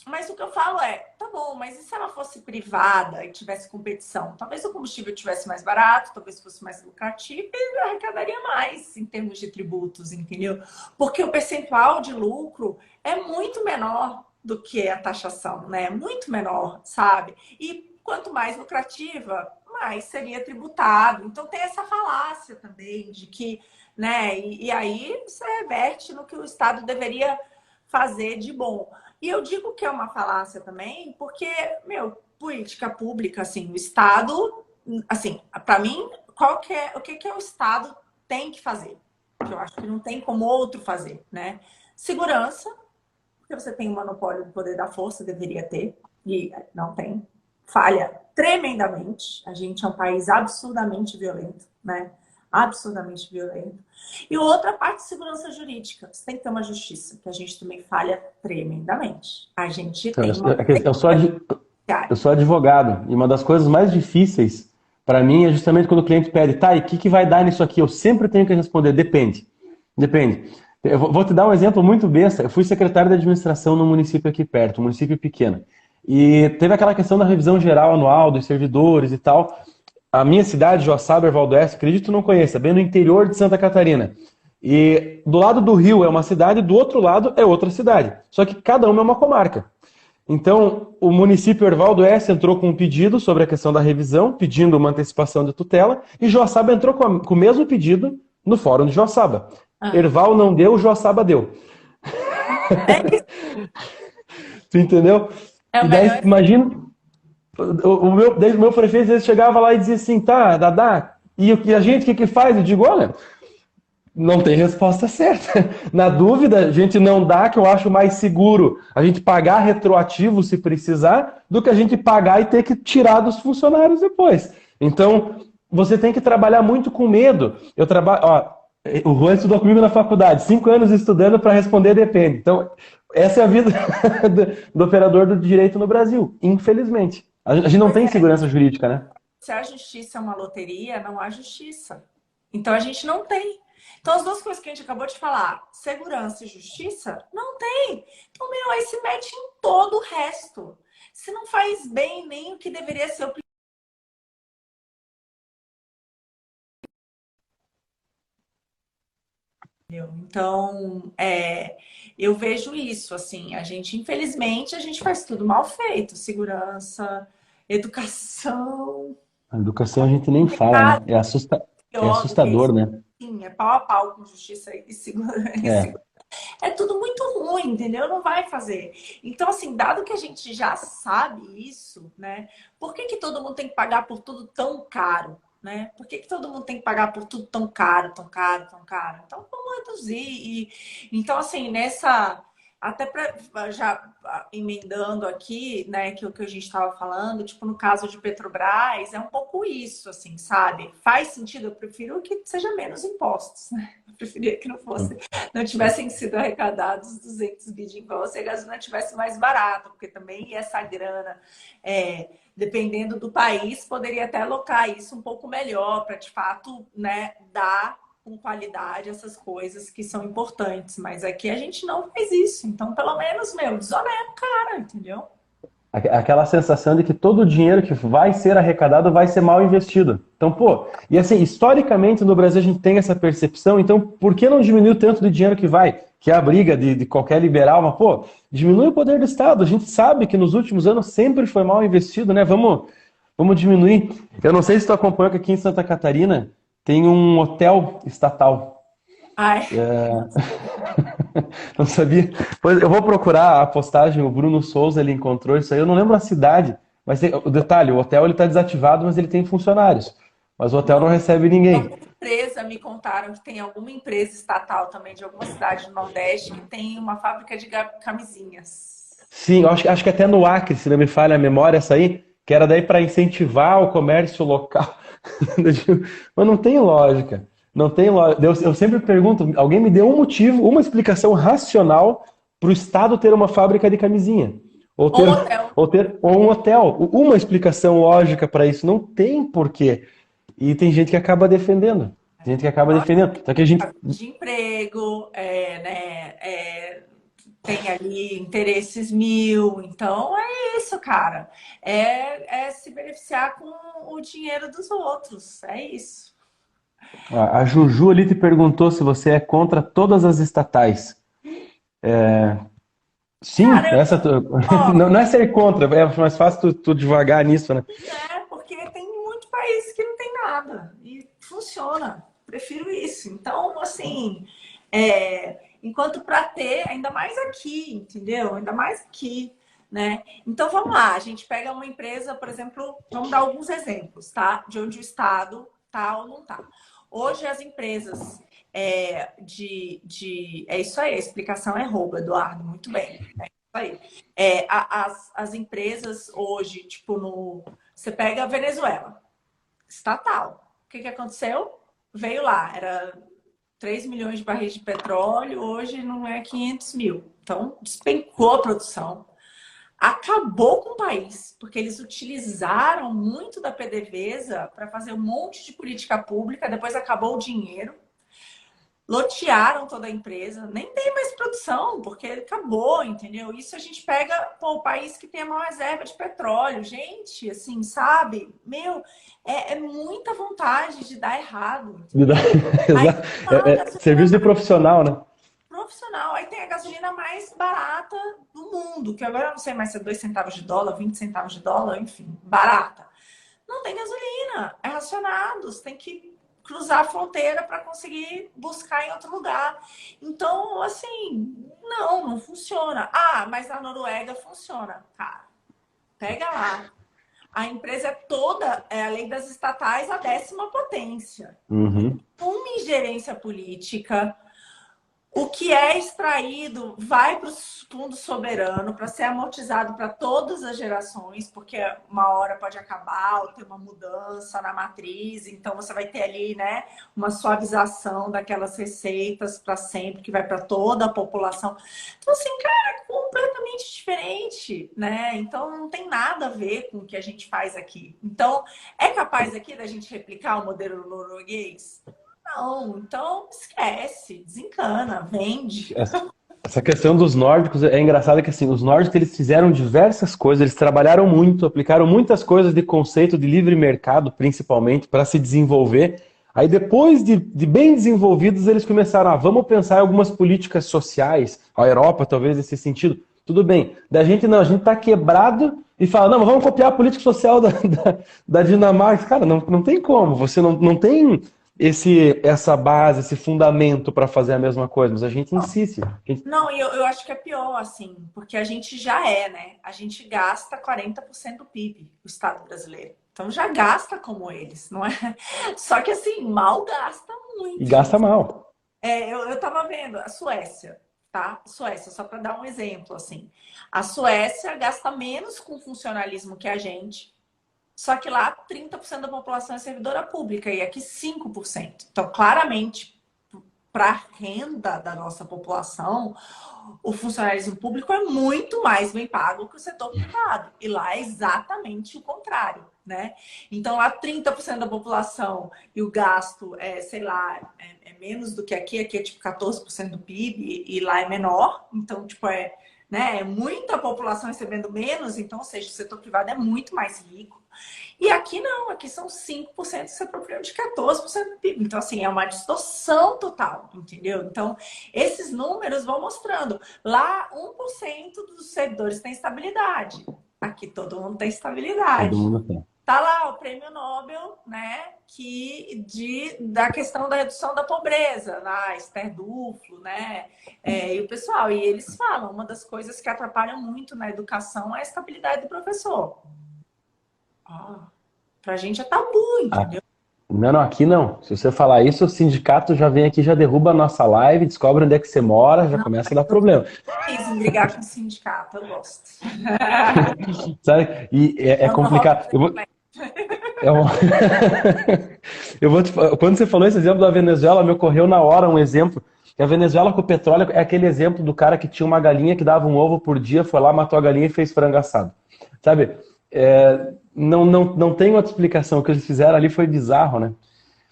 Mas o que eu falo é, tá bom, mas e se ela fosse privada e tivesse competição? Talvez o combustível tivesse mais barato, talvez fosse mais lucrativo e arrecadaria mais em termos de tributos, entendeu? Porque o percentual de lucro é muito menor do que a taxação, né? Muito menor, sabe? E quanto mais lucrativa, mais seria tributado. Então tem essa falácia também de que, né? E aí você reverte no que o Estado deveria fazer de bom. E eu digo que é uma falácia também, porque, meu, política pública, assim, o Estado, assim, para mim, o que o Estado tem que fazer? Que eu acho que não tem como outro fazer, né? Segurança, porque você tem o monopólio do poder da força, deveria ter, e não tem. Falha tremendamente. A gente é um país absurdamente violento, né? Absurdamente violento. E outra parte de segurança jurídica. Você tem que ter uma justiça, que a gente também falha tremendamente. A gente Então, tem uma. eu sou advogado, e uma das coisas mais difíceis para mim é justamente quando o cliente pede, tá, e o que vai dar nisso aqui? Eu sempre tenho que responder, depende. Depende. Eu vou te dar um exemplo muito besta. Eu fui secretário de administração no município aqui perto, um município pequeno. E teve aquela questão da revisão geral anual dos servidores e tal. A minha cidade, Joaçaba, Erval do Oeste, acredito que não conheça, bem no interior de Santa Catarina. E do lado do rio é uma cidade, do outro lado é outra cidade. Só que cada uma é uma comarca. Então, o município Erval do Oeste entrou com um pedido sobre a questão da revisão, pedindo uma antecipação de tutela, e Joaçaba entrou com o mesmo pedido no fórum de Joaçaba. Ah, Erval não deu, Joaçaba deu. é isso. Tu entendeu? É o E daí, melhor. imagina, o meu prefeito às vezes chegava lá e dizia assim, tá, Dadá, e a gente o que faz? Eu digo, olha, não tem resposta certa. Na dúvida, a gente não dá, que eu acho mais seguro a gente pagar retroativo se precisar, do que a gente pagar e ter que tirar dos funcionários depois. Então, você tem que trabalhar muito com medo. Eu trabalho, ó, o Juan estudou comigo na faculdade, 5 anos estudando para responder depende. Então, essa é a vida do operador do direito no Brasil, infelizmente. A gente não Pois tem é, segurança jurídica, né? se a justiça é uma loteria, não há justiça. Então a gente não tem. Então, as duas coisas que a gente acabou de falar, segurança e justiça, não tem. Então, meu, aí se mete em todo o resto. Se não faz bem nem o que deveria ser o primeiro. Então, eu vejo isso, assim, a gente, infelizmente, a gente faz tudo mal feito. Segurança, educação, A educação a gente nem fala, né? complicado, É pior do que isso. assustador, né? Sim, é pau a pau com justiça e segurança. É. É tudo muito ruim, entendeu? Não vai fazer. Então, assim, dado que a gente já sabe isso, né? Por que que todo mundo tem que pagar por tudo tão caro, né? Por que que todo mundo tem que pagar por tudo tão caro, tão caro, tão caro? Então, vamos reduzir. Então, assim, nessa... Até para já emendando aqui, né, que o que a gente estava falando, tipo, no caso de Petrobras, é um pouco isso, assim, sabe? Faz sentido, eu prefiro que seja menos impostos, né? Eu preferia que não tivessem sido arrecadados 200 bi de impostos e a gasolina tivesse mais barata, porque também essa grana, dependendo do país, poderia até alocar isso um pouco melhor para, de fato, né, dar com qualidade essas coisas que são importantes. Mas aqui a gente não faz isso. Então, pelo menos, meu, desonera o cara, entendeu? Aquela sensação de que todo o dinheiro que vai ser arrecadado vai ser mal investido. Então, pô, e assim, historicamente no Brasil a gente tem essa percepção, então por que não diminuir o tanto do dinheiro que vai? Que é a briga de qualquer liberal, mas, pô, diminui o poder do Estado. A gente sabe que nos últimos anos sempre foi mal investido, né? Vamos diminuir. Eu não sei se tu acompanhou que aqui em Santa Catarina tem um hotel estatal. Ai, Não sabia. Pois eu vou procurar a postagem, o Bruno Souza, ele encontrou isso aí. Eu não lembro a cidade, mas o detalhe, o hotel ele está desativado, mas ele tem funcionários. Mas o hotel não recebe ninguém. alguma empresa me contaram que tem alguma empresa estatal também de alguma cidade do Nordeste que tem uma fábrica de camisinhas. Sim, eu acho que até no Acre, se não me falha a memória, essa aí, que era daí para incentivar o comércio local. Mas não tem lógica. Não tem lógica. Eu sempre pergunto, alguém me deu um motivo, uma explicação racional para o Estado ter uma fábrica de camisinha. Ou Ou ter, um hotel. ou um hotel. Uma explicação lógica para isso não tem porquê. E tem gente que acaba defendendo. Tem gente que acaba Então, defendendo. Só que a gente. de emprego, né, tem ali interesses mil. Então, é isso, cara. É se beneficiar com o dinheiro dos outros. É isso. A Juju ali te perguntou se você é contra todas as estatais. Sim, Cara, essa ó, não, não é ser contra, é mais fácil tu devagar nisso, né? porque tem muito país que não tem nada e funciona. Prefiro isso. Então, assim, enquanto para ter, ainda mais aqui, entendeu? Ainda mais aqui, né? Então, vamos lá. A gente pega uma empresa, por exemplo, vamos dar alguns exemplos, tá? De onde o Estado tá ou não tá. Hoje, as empresas é isso aí, a explicação é roubo, Eduardo. Muito bem. É isso aí. As empresas hoje, tipo, você pega a Venezuela, estatal. O que aconteceu? Veio lá, era 3 milhões de barris de petróleo, hoje não é 500 mil. Então, despencou a produção. Acabou com o país, porque eles utilizaram muito da PDVSA para fazer um monte de política pública, depois acabou o dinheiro, lotearam toda a empresa, nem tem mais produção, porque acabou, entendeu? Isso a gente pega, pô, o país que tem a maior reserva de petróleo. Gente, assim, sabe? Meu, é muita vontade de dar errado, entendeu? Aí tá a gasolina Serviço de profissional, né? profissional, aí tem a gasolina mais barata do mundo, que agora eu não sei mais se é 2 centavos de dólar, 20 centavos de dólar, enfim, barata. Não tem gasolina, é racionado, você tem que cruzar a fronteira para conseguir buscar em outro lugar. Então, assim, não funciona. Ah, mas na Noruega funciona. Cara, pega lá. A empresa é toda, é a lei das estatais, a 10ª potência. Uhum. Uma ingerência política, o que é extraído vai para o fundo soberano para ser amortizado para todas as gerações, porque uma hora pode acabar ou ter uma mudança na matriz, então você vai ter ali, né, uma suavização daquelas receitas para sempre, que vai para toda a população. Então, assim, cara, é completamente diferente, né? Então não tem nada a ver com o que a gente faz aqui. Então, é capaz aqui da gente replicar o modelo norueguês? Não, então esquece, desencana, vende. Essa questão dos nórdicos é engraçado que assim, os nórdicos eles fizeram diversas coisas, eles trabalharam muito, aplicaram muitas coisas de conceito de livre mercado, principalmente, para se desenvolver. Aí depois de bem desenvolvidos, eles começaram, vamos pensar em algumas políticas sociais, a Europa talvez nesse sentido. Tudo bem, da gente não, a gente tá quebrado e fala, não, vamos copiar a política social da Dinamarca. Cara, não tem como, você não tem essa base, esse fundamento para fazer a mesma coisa, mas a gente insiste. Não, e eu acho que é pior, assim, porque a gente já né? A gente gasta 40% do PIB, o Estado brasileiro. Então já gasta como eles, não é? Só que assim, mal gasta E muito. gasta mal. Eu tava vendo a Suécia, tá? Suécia, só para dar um exemplo, assim. A Suécia gasta menos com funcionalismo que a gente, só que lá 30% da população é servidora pública e aqui 5%. Então, claramente, para a renda da nossa população, o funcionalismo público é muito mais bem pago que o setor privado. E lá é exatamente o contrário, né? Então, lá 30% da população e o gasto sei lá, é menos do que aqui é tipo 14% do PIB e lá é menor. Então, tipo, né, é muita população recebendo menos, então, ou seja, o setor privado é muito mais rico. E aqui não, aqui são 5% do setor privado de 14% do PIB. Então, assim, é uma distorção total, entendeu? Então, esses números vão mostrando. Lá, 1% dos servidores tem estabilidade. Aqui todo mundo tem Todo estabilidade. mundo tem. Tá lá o prêmio Nobel, né, da questão da redução da pobreza, na Esther Duflo, né, e o pessoal. E eles falam, uma das coisas que atrapalham muito na educação é a estabilidade do professor. Pra gente é tabu, Ah, entendeu? não, aqui não. Se você falar isso, o sindicato já vem aqui, já derruba a nossa live, descobre onde é que você mora, já Não, começa a dar problema. feliz em brigar com o sindicato, eu gosto. Sabe? E é É o meu hobby complicado. predileto. É um... Quando você falou esse exemplo da Venezuela, me ocorreu na hora um exemplo. Que a Venezuela com o petróleo é aquele exemplo do cara que tinha uma galinha que dava um ovo por dia, foi lá, matou a galinha e fez frango assado. Sabe? Não tem outra explicação. O que eles fizeram ali foi bizarro, né?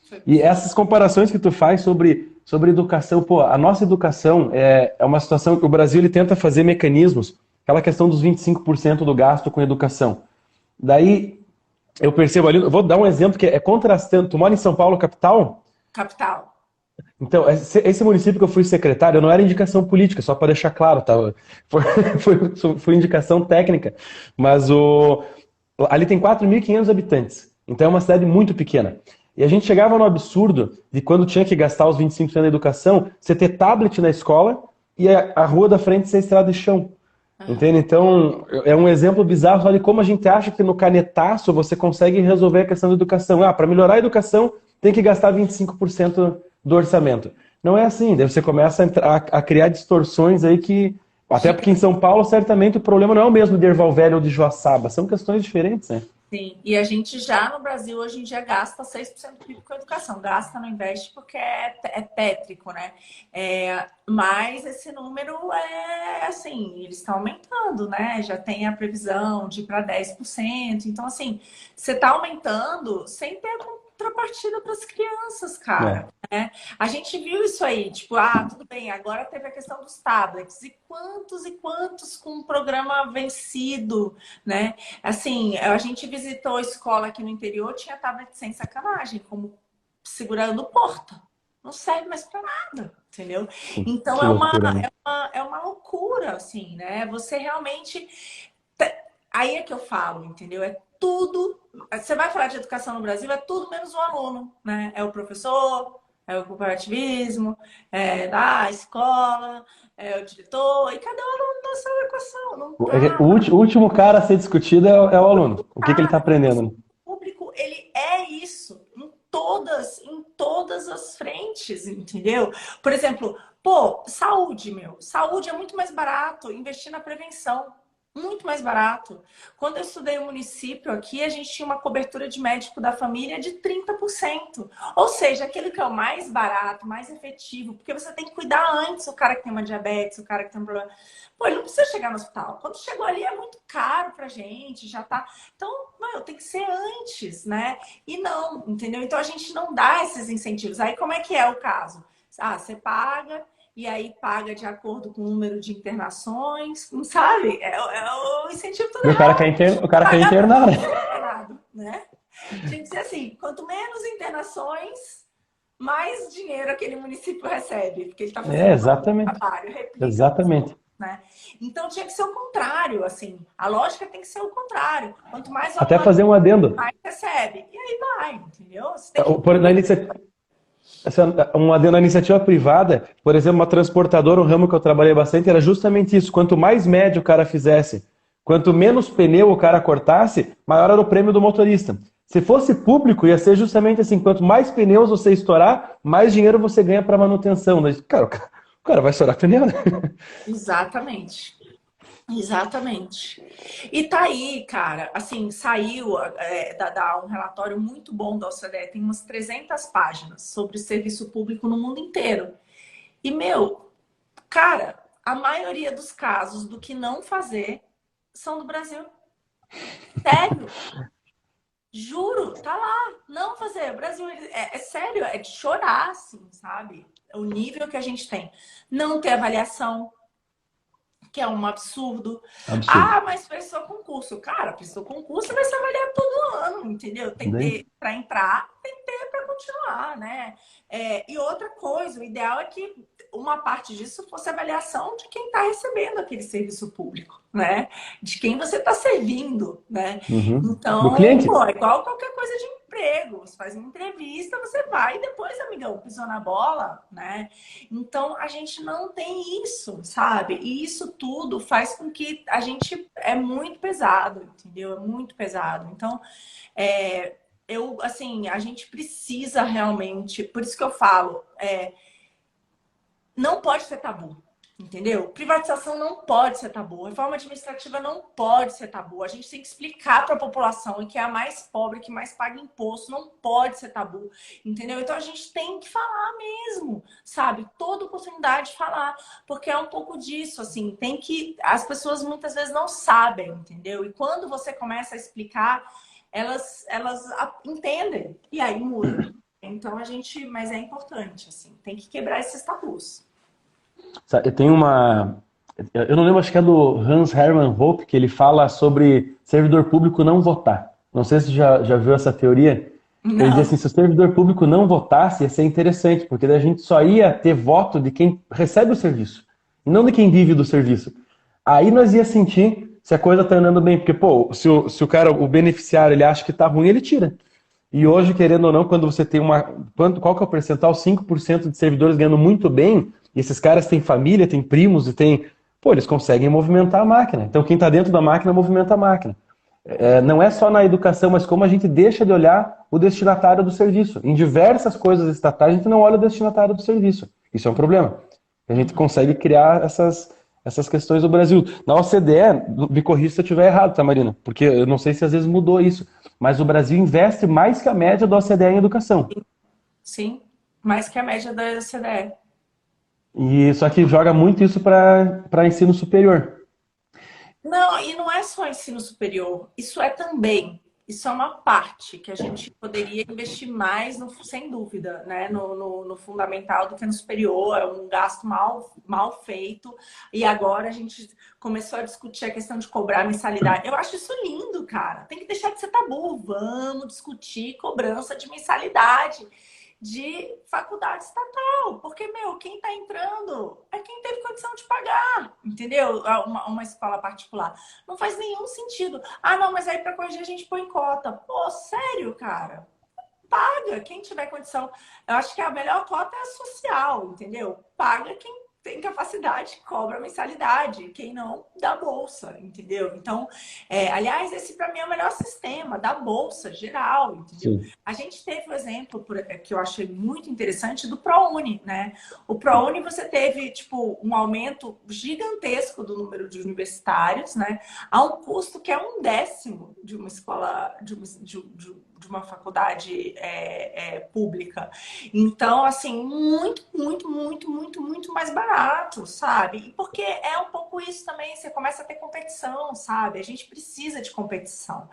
Foi E bizarro. essas comparações que tu faz sobre educação, pô, a nossa educação é uma situação que o Brasil ele tenta fazer mecanismos, aquela questão dos 25% do gasto com educação. Daí eu percebo ali, eu vou dar um exemplo que é contrastando. Tu mora em São Paulo, capital? Capital. Então, esse município que eu fui secretário, não era indicação política, só para deixar claro, tá? Foi, foi indicação técnica, mas ali tem 4.500 habitantes, então é uma cidade muito pequena. E a gente chegava no absurdo de quando tinha que gastar os 25% da educação, você ter tablet na escola e a rua da frente ser estrada de chão. Aham. Entende? Então, é um exemplo bizarro só de como a gente acha que no canetaço você consegue resolver a questão da educação. Ah, para melhorar a educação, tem que gastar 25% do orçamento. Não é assim, daí você começa a criar distorções aí que. Até porque em São Paulo, certamente, o problema não é o mesmo de Erval Velho ou de Joaçaba, são questões diferentes, né? Sim, e a gente já no Brasil hoje em dia gasta 6% do PIB com educação. Gasta, não investe porque é tétrico, né? Mas esse número é assim, eles estão aumentando, né? Já tem a previsão de ir para 10%. Então, assim, você está aumentando sem ter a contrapartida para as crianças, É. cara. Né? A gente viu isso aí, tipo, tudo bem, agora teve a questão dos tablets. E quantos com um programa vencido, né? Assim, a gente visitou a escola aqui no interior, tinha tablet sem sacanagem, como segurando porta. Não serve mais para nada, entendeu? Então Que loucura, né? é uma loucura, assim, né? Você realmente. Aí é que eu falo, entendeu? É tudo. Você vai falar de educação no Brasil, é tudo menos o aluno, né? É o professor, é o cooperativismo, é da escola, é o diretor. E cadê o aluno nessa equação? Não tá. O último cara a ser discutido é o aluno. O que ele está Cara, porque o aprendendo, né? público, ele é isso em todas as frentes, entendeu? Por exemplo, pô, saúde, meu. Saúde é muito mais barato investir na prevenção. Muito mais barato. Quando eu estudei o município aqui, a gente tinha uma cobertura de médico da família de 30%. Ou seja, aquele que é o mais barato, mais efetivo, porque você tem que cuidar antes o cara que tem uma diabetes, o cara que tem um problema. Pô, ele não precisa chegar no hospital. Quando chegou ali é muito caro pra gente, já tá. Então, meu, tem que ser antes, né? E não, entendeu? Então a gente não dá esses incentivos. Aí como é que é o caso? Você paga e aí paga de acordo com o número de internações, não sabe? É o incentivo todo E errado. o cara quer Pagar internar, né? errado, né? Tinha que ser assim, quanto menos internações, mais dinheiro aquele município recebe, porque ele está É, fazendo um exatamente. trabalho, replica, Exatamente. né? Então tinha que ser o contrário, assim. A lógica tem que ser o contrário. Quanto mais Até aluno fazer um adendo. mais recebe. E aí vai, entendeu? Você tem que Na inicia- um adendo na iniciativa privada, por exemplo, uma transportadora, um ramo que eu trabalhei bastante, era justamente isso. Quanto mais médio o cara fizesse, quanto menos pneu o cara cortasse, maior era o prêmio do motorista. Se fosse público, ia ser justamente assim: quanto mais pneus você estourar, mais dinheiro você ganha para manutenção. Cara, o cara vai estourar pneu, né? Exatamente. Exatamente. E tá aí, cara, assim, saiu um relatório muito bom da OCDE, tem umas 300 páginas sobre serviço público no mundo inteiro. E, meu, cara, a maioria dos casos do que não fazer são do Brasil. Sério, juro, tá lá, não fazer. O Brasil é sério, é de chorar, assim, sabe? O nível que a gente tem. Não ter avaliação, que é um absurdo. Absurdo. Mas prestou concurso. Cara, prestou concurso vai ser avaliado todo ano, entendeu? Tem que Daí? ter para entrar, tem que ter para continuar, né? E outra coisa, o ideal é que uma parte disso fosse avaliação de quem está recebendo aquele serviço público, né? De quem você está servindo, né? Uhum. Do Então, cliente? pô, é igual qualquer coisa de emprego. Você faz uma entrevista, você vai e depois, amigão, pisou na bola, né? Então, a gente não tem isso, sabe? E isso tudo faz com que a gente é muito pesado, entendeu? É muito pesado. Então, assim, a gente precisa realmente, por isso que eu falo, não pode ser tabu. Entendeu? Privatização não pode ser tabu. Reforma administrativa não pode ser tabu. A gente tem que explicar para a população e que é a mais pobre, que mais paga imposto, não pode ser tabu. Entendeu? Então a gente tem que falar mesmo, sabe? Toda oportunidade de falar, porque é um pouco disso, assim, tem que as pessoas muitas vezes não sabem, entendeu? E quando você começa a explicar, elas entendem e aí muda. Então a gente, mas é importante, assim, tem que quebrar esses tabus. Eu tenho uma. Eu não lembro, acho que é do Hans Hermann Hoppe, que ele fala sobre servidor público não votar. Não sei se já viu essa teoria. Ele diz assim: Não. se o servidor público não votasse, ia ser interessante, porque daí a gente só ia ter voto de quem recebe o serviço, e não de quem vive do serviço. Aí nós ia sentir se a coisa tá andando bem, porque, pô, se o cara, o beneficiário, ele acha que tá ruim, ele tira. E hoje, querendo ou não, quando você tem uma. Qual que é o percentual? 5% de servidores ganhando muito bem, e esses caras têm família, têm primos e têm. Pô, eles conseguem movimentar a máquina. Então, quem está dentro da máquina movimenta a máquina. Não é só na educação, mas como a gente deixa de olhar o destinatário do serviço. Em diversas coisas estatais, a gente não olha o destinatário do serviço. Isso é um problema. A gente consegue criar essas questões do Brasil. Na OCDE, me corrija se eu estiver errado, tá, Marina? Porque eu não sei se às vezes mudou isso, mas o Brasil investe mais que a média da OCDE em educação. Sim, mais que a média da OCDE. E só que joga muito isso para ensino superior. Não, e não é só ensino superior, isso é também. Isso é uma parte que a gente poderia investir mais, sem dúvida, né? No fundamental do que no superior. É um gasto mal feito. E agora a gente começou a discutir a questão de cobrar mensalidade. Eu acho isso lindo, cara. Tem que deixar de ser tabu. Vamos discutir cobrança de mensalidade de faculdade estatal. Porque, meu, quem está entrando é quem teve condição de pagar, entendeu? Uma escola particular. Não faz nenhum sentido. Ah, não, mas aí para corrigir a gente põe cota. Pô, sério, cara? Paga quem tiver condição. Eu acho que a melhor cota é a social, entendeu? Paga quem tem capacidade, cobra mensalidade. Quem não, dá bolsa, entendeu? Então, aliás, esse para mim é o melhor sistema, da bolsa geral, entendeu? Sim. A gente teve o exemplo que eu achei muito interessante do ProUni, né? O ProUni você teve, tipo, um aumento gigantesco do número de universitários, né? A um custo que é 1/10 de uma escola, de uma faculdade pública. Então, assim, muito, muito, muito, muito, muito mais barato, sabe? E porque é um pouco isso também, você começa a ter competição, sabe? A gente precisa de competição.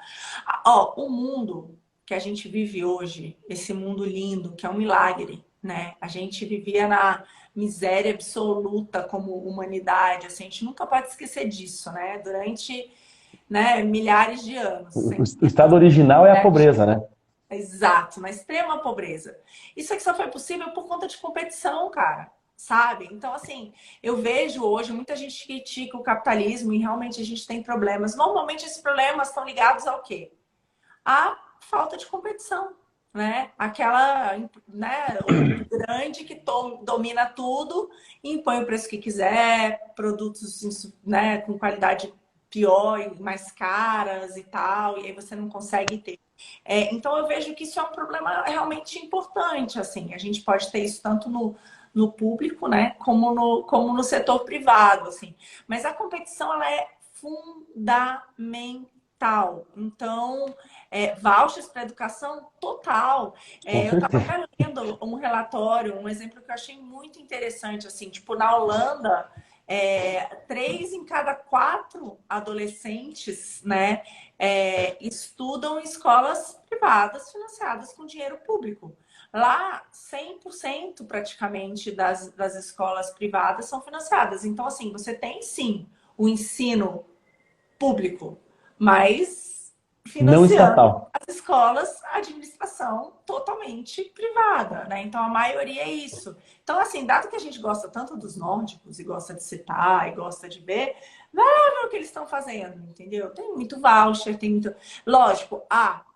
Ó, o mundo que a gente vive hoje, esse mundo lindo, que é um milagre, né? A gente vivia na miséria absoluta como humanidade, assim, a gente nunca pode esquecer disso, né? Durante, né, milhares de anos. O estado original é a pobreza, né? Exato, na extrema pobreza. Isso aqui só foi possível por conta de competição, cara. Sabe? Então, assim, eu vejo hoje muita gente critica o capitalismo e realmente a gente tem problemas. Normalmente, esses problemas estão ligados ao quê? A falta de competição, né? Aquela, né, o grande que domina tudo e impõe o preço que quiser, produtos, né, com qualidade pior e mais caras e tal, e aí você não consegue ter. Então eu vejo que isso é um problema realmente importante, assim, a gente pode ter isso tanto no público, né, como no setor privado, assim. Mas a competição, ela é fundamental. Então, vouchers para educação total. Com Eu estava certeza. até lendo um relatório, um exemplo que eu achei muito interessante, assim, tipo, na Holanda, 3 em cada 4 adolescentes, né, estudam em escolas privadas financiadas com dinheiro público. Lá, 100% praticamente das escolas privadas são financiadas. Então, assim, você tem sim o ensino público, mas Não financiando estatal. as escolas, a administração totalmente privada, né? Então a maioria é isso. Então, assim, dado que a gente gosta tanto dos nórdicos e gosta de citar e gosta de ver, vai lá ver o que eles estão fazendo, entendeu? Tem muito voucher, tem muito. Lógico,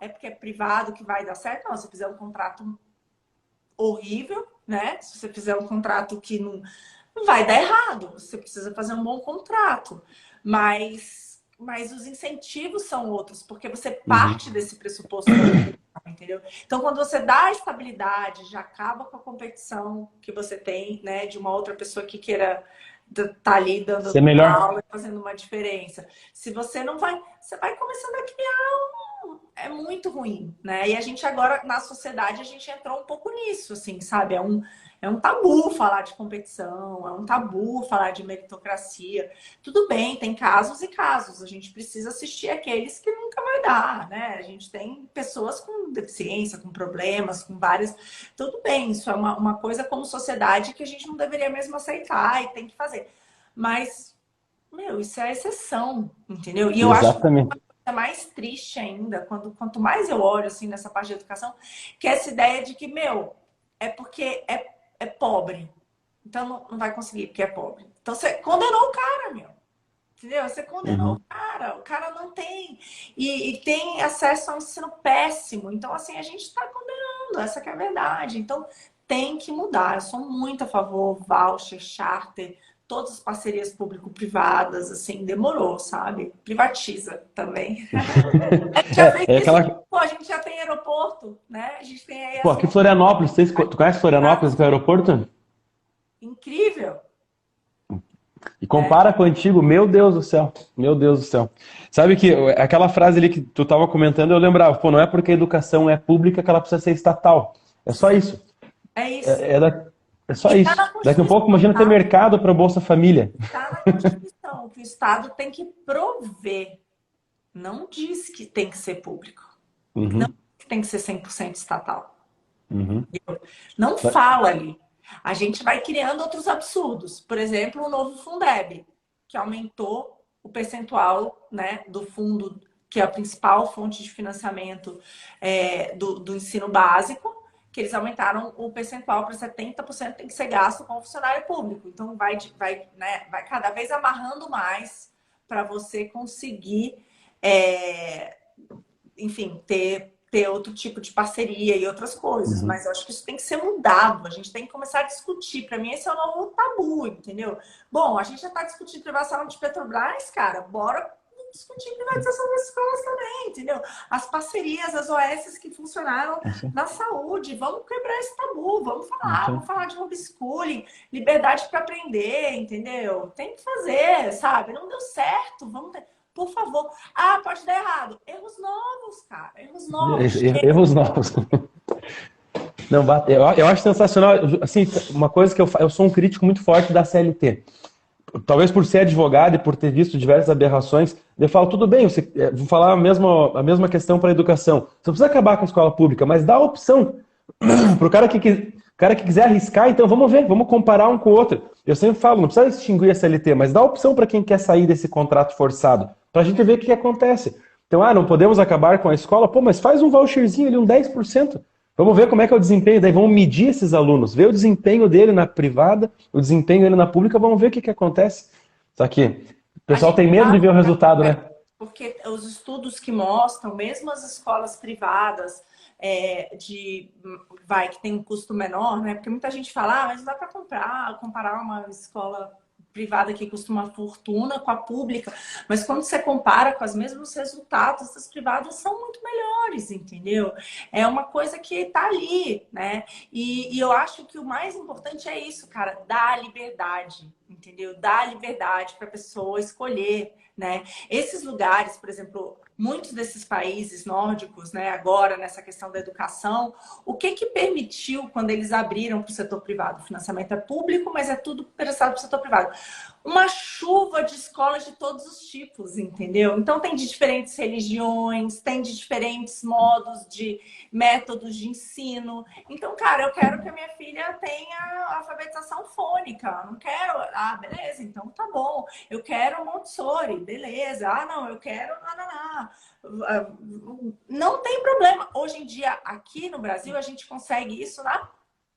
é porque é privado que vai dar certo? Não, se fizer um contrato horrível, né? Se você fizer um contrato que não vai dar errado, você precisa fazer um bom contrato. Mas os incentivos são outros, porque você parte Uhum. desse pressuposto da competição, entendeu? Então, quando você dá a estabilidade, já acaba com a competição que você tem, né, de uma outra pessoa que queira tá ali dando Ser melhor. aula e fazendo uma diferença. Se você não vai, você vai começando a criar é muito ruim, né? E a gente agora, na sociedade, a gente entrou um pouco nisso, assim, sabe? É um tabu falar de competição, é um tabu falar de meritocracia. Tudo bem, tem casos e casos. A gente precisa assistir aqueles que nunca vai dar, né? A gente tem pessoas com deficiência, com problemas, com várias. Tudo bem, isso é uma coisa como sociedade que a gente não deveria mesmo aceitar e tem que fazer. Mas, meu, isso é a exceção, entendeu? E eu acho Exatamente. é mais triste ainda, quanto mais eu olho assim nessa parte de educação, que é essa ideia de que, meu, é porque é pobre. Então não vai conseguir, porque é pobre. Então você condenou o cara, meu. Entendeu? Você condenou Uhum. o cara não tem. E tem acesso a um ensino péssimo. Então, assim, a gente está condenando, essa que é a verdade. Então, tem que mudar. Eu sou muito a favor, voucher, charter, todas as parcerias público-privadas, assim, demorou, sabe? Privatiza também. A gente já fez É isso, aquela. pô, a gente já tem aeroporto, né? A gente tem aí Pô, as aqui em Florianópolis, tu conhece Florianópolis, que é o aeroporto? incrível, E né? compara com o antigo, meu Deus do céu, meu Deus do céu. Sabe que aquela frase ali que tu estava comentando, eu lembrava, pô, não é porque a educação é pública que ela precisa ser estatal. É só isso. É isso. É, é, é só E tá isso. na Daqui a Constituição, pouco, imagina ter tá? mercado para Bolsa Família. Tá na Constituição que o Estado tem que prover. Não diz que tem que ser público. Não Uhum, diz que tem que ser 100% estatal. uhum. Não fala ali. A gente vai criando outros absurdos. Por exemplo, o novo Fundeb, que aumentou o percentual, né, do fundo, que é a principal fonte de financiamento do ensino básico, que eles aumentaram o percentual para 70% tem que ser gasto com o funcionário público. Então, vai cada vez amarrando mais para você conseguir, é, enfim, ter outro tipo de parceria e outras coisas. Uhum. Mas eu acho que isso tem que ser mudado. A gente tem que começar a discutir. Para mim, esse é o novo tabu, entendeu? Bom, a gente já está discutindo privatização de Petrobras, cara. Bora discutir privatização das escolas também, entendeu? As parcerias, as OS que funcionaram Isso, na saúde. Vamos quebrar esse tabu. isso aí. Vamos falar de homeschooling, liberdade para aprender, entendeu? Tem que fazer, sabe? Não deu certo. Vamos ter... Por favor. Ah, pode dar errado. Erros novos, cara. Erros novos. Erros novos. Não, eu acho sensacional. Assim, uma coisa que eu sou um crítico muito forte da CLT. Talvez por ser advogado e por ter visto diversas aberrações, eu falo, tudo bem, vou falar a mesma questão para a educação. Você não precisa acabar com a escola pública, mas dá a opção para o cara que quiser arriscar, então vamos ver, vamos comparar um com o outro. Eu sempre falo, não precisa extinguir a CLT, mas dá a opção para quem quer sair desse contrato forçado, para a gente ver o que acontece. Então, não podemos acabar com a escola, pô, mas faz um voucherzinho ali, um 10%. Vamos ver como é que é o desempenho, daí vamos medir esses alunos, ver o desempenho dele na privada, o desempenho dele na pública, vamos ver o que acontece. Só que o A pessoal gente tem medo de sabe, ver o resultado, né? porque os estudos que mostram, mesmo as escolas privadas, que tem um custo menor, né? Porque muita gente fala, mas não dá para comparar uma escola privada que custa uma fortuna com a pública, mas quando você compara com os mesmos resultados, as privadas são muito melhores, entendeu? É uma coisa que está ali, né? E eu acho que o mais importante é isso, cara, dar liberdade, entendeu? Dar liberdade para a pessoa escolher, né? Esses lugares, por exemplo, muitos desses países nórdicos, né, agora nessa questão da educação, o que que permitiu quando eles abriram para o setor privado? O financiamento é público, mas é tudo prestado para o setor privado. Uma chuva de escolas de todos os tipos, entendeu? Então tem de diferentes religiões, tem de diferentes modos de métodos de ensino. Então, cara, eu quero que a minha filha tenha alfabetização fônica. Não quero. Ah, beleza, então tá bom. Eu quero Montessori, beleza. Ah, não, eu quero nananá. Não tem problema. Hoje em dia, aqui no Brasil, a gente consegue isso na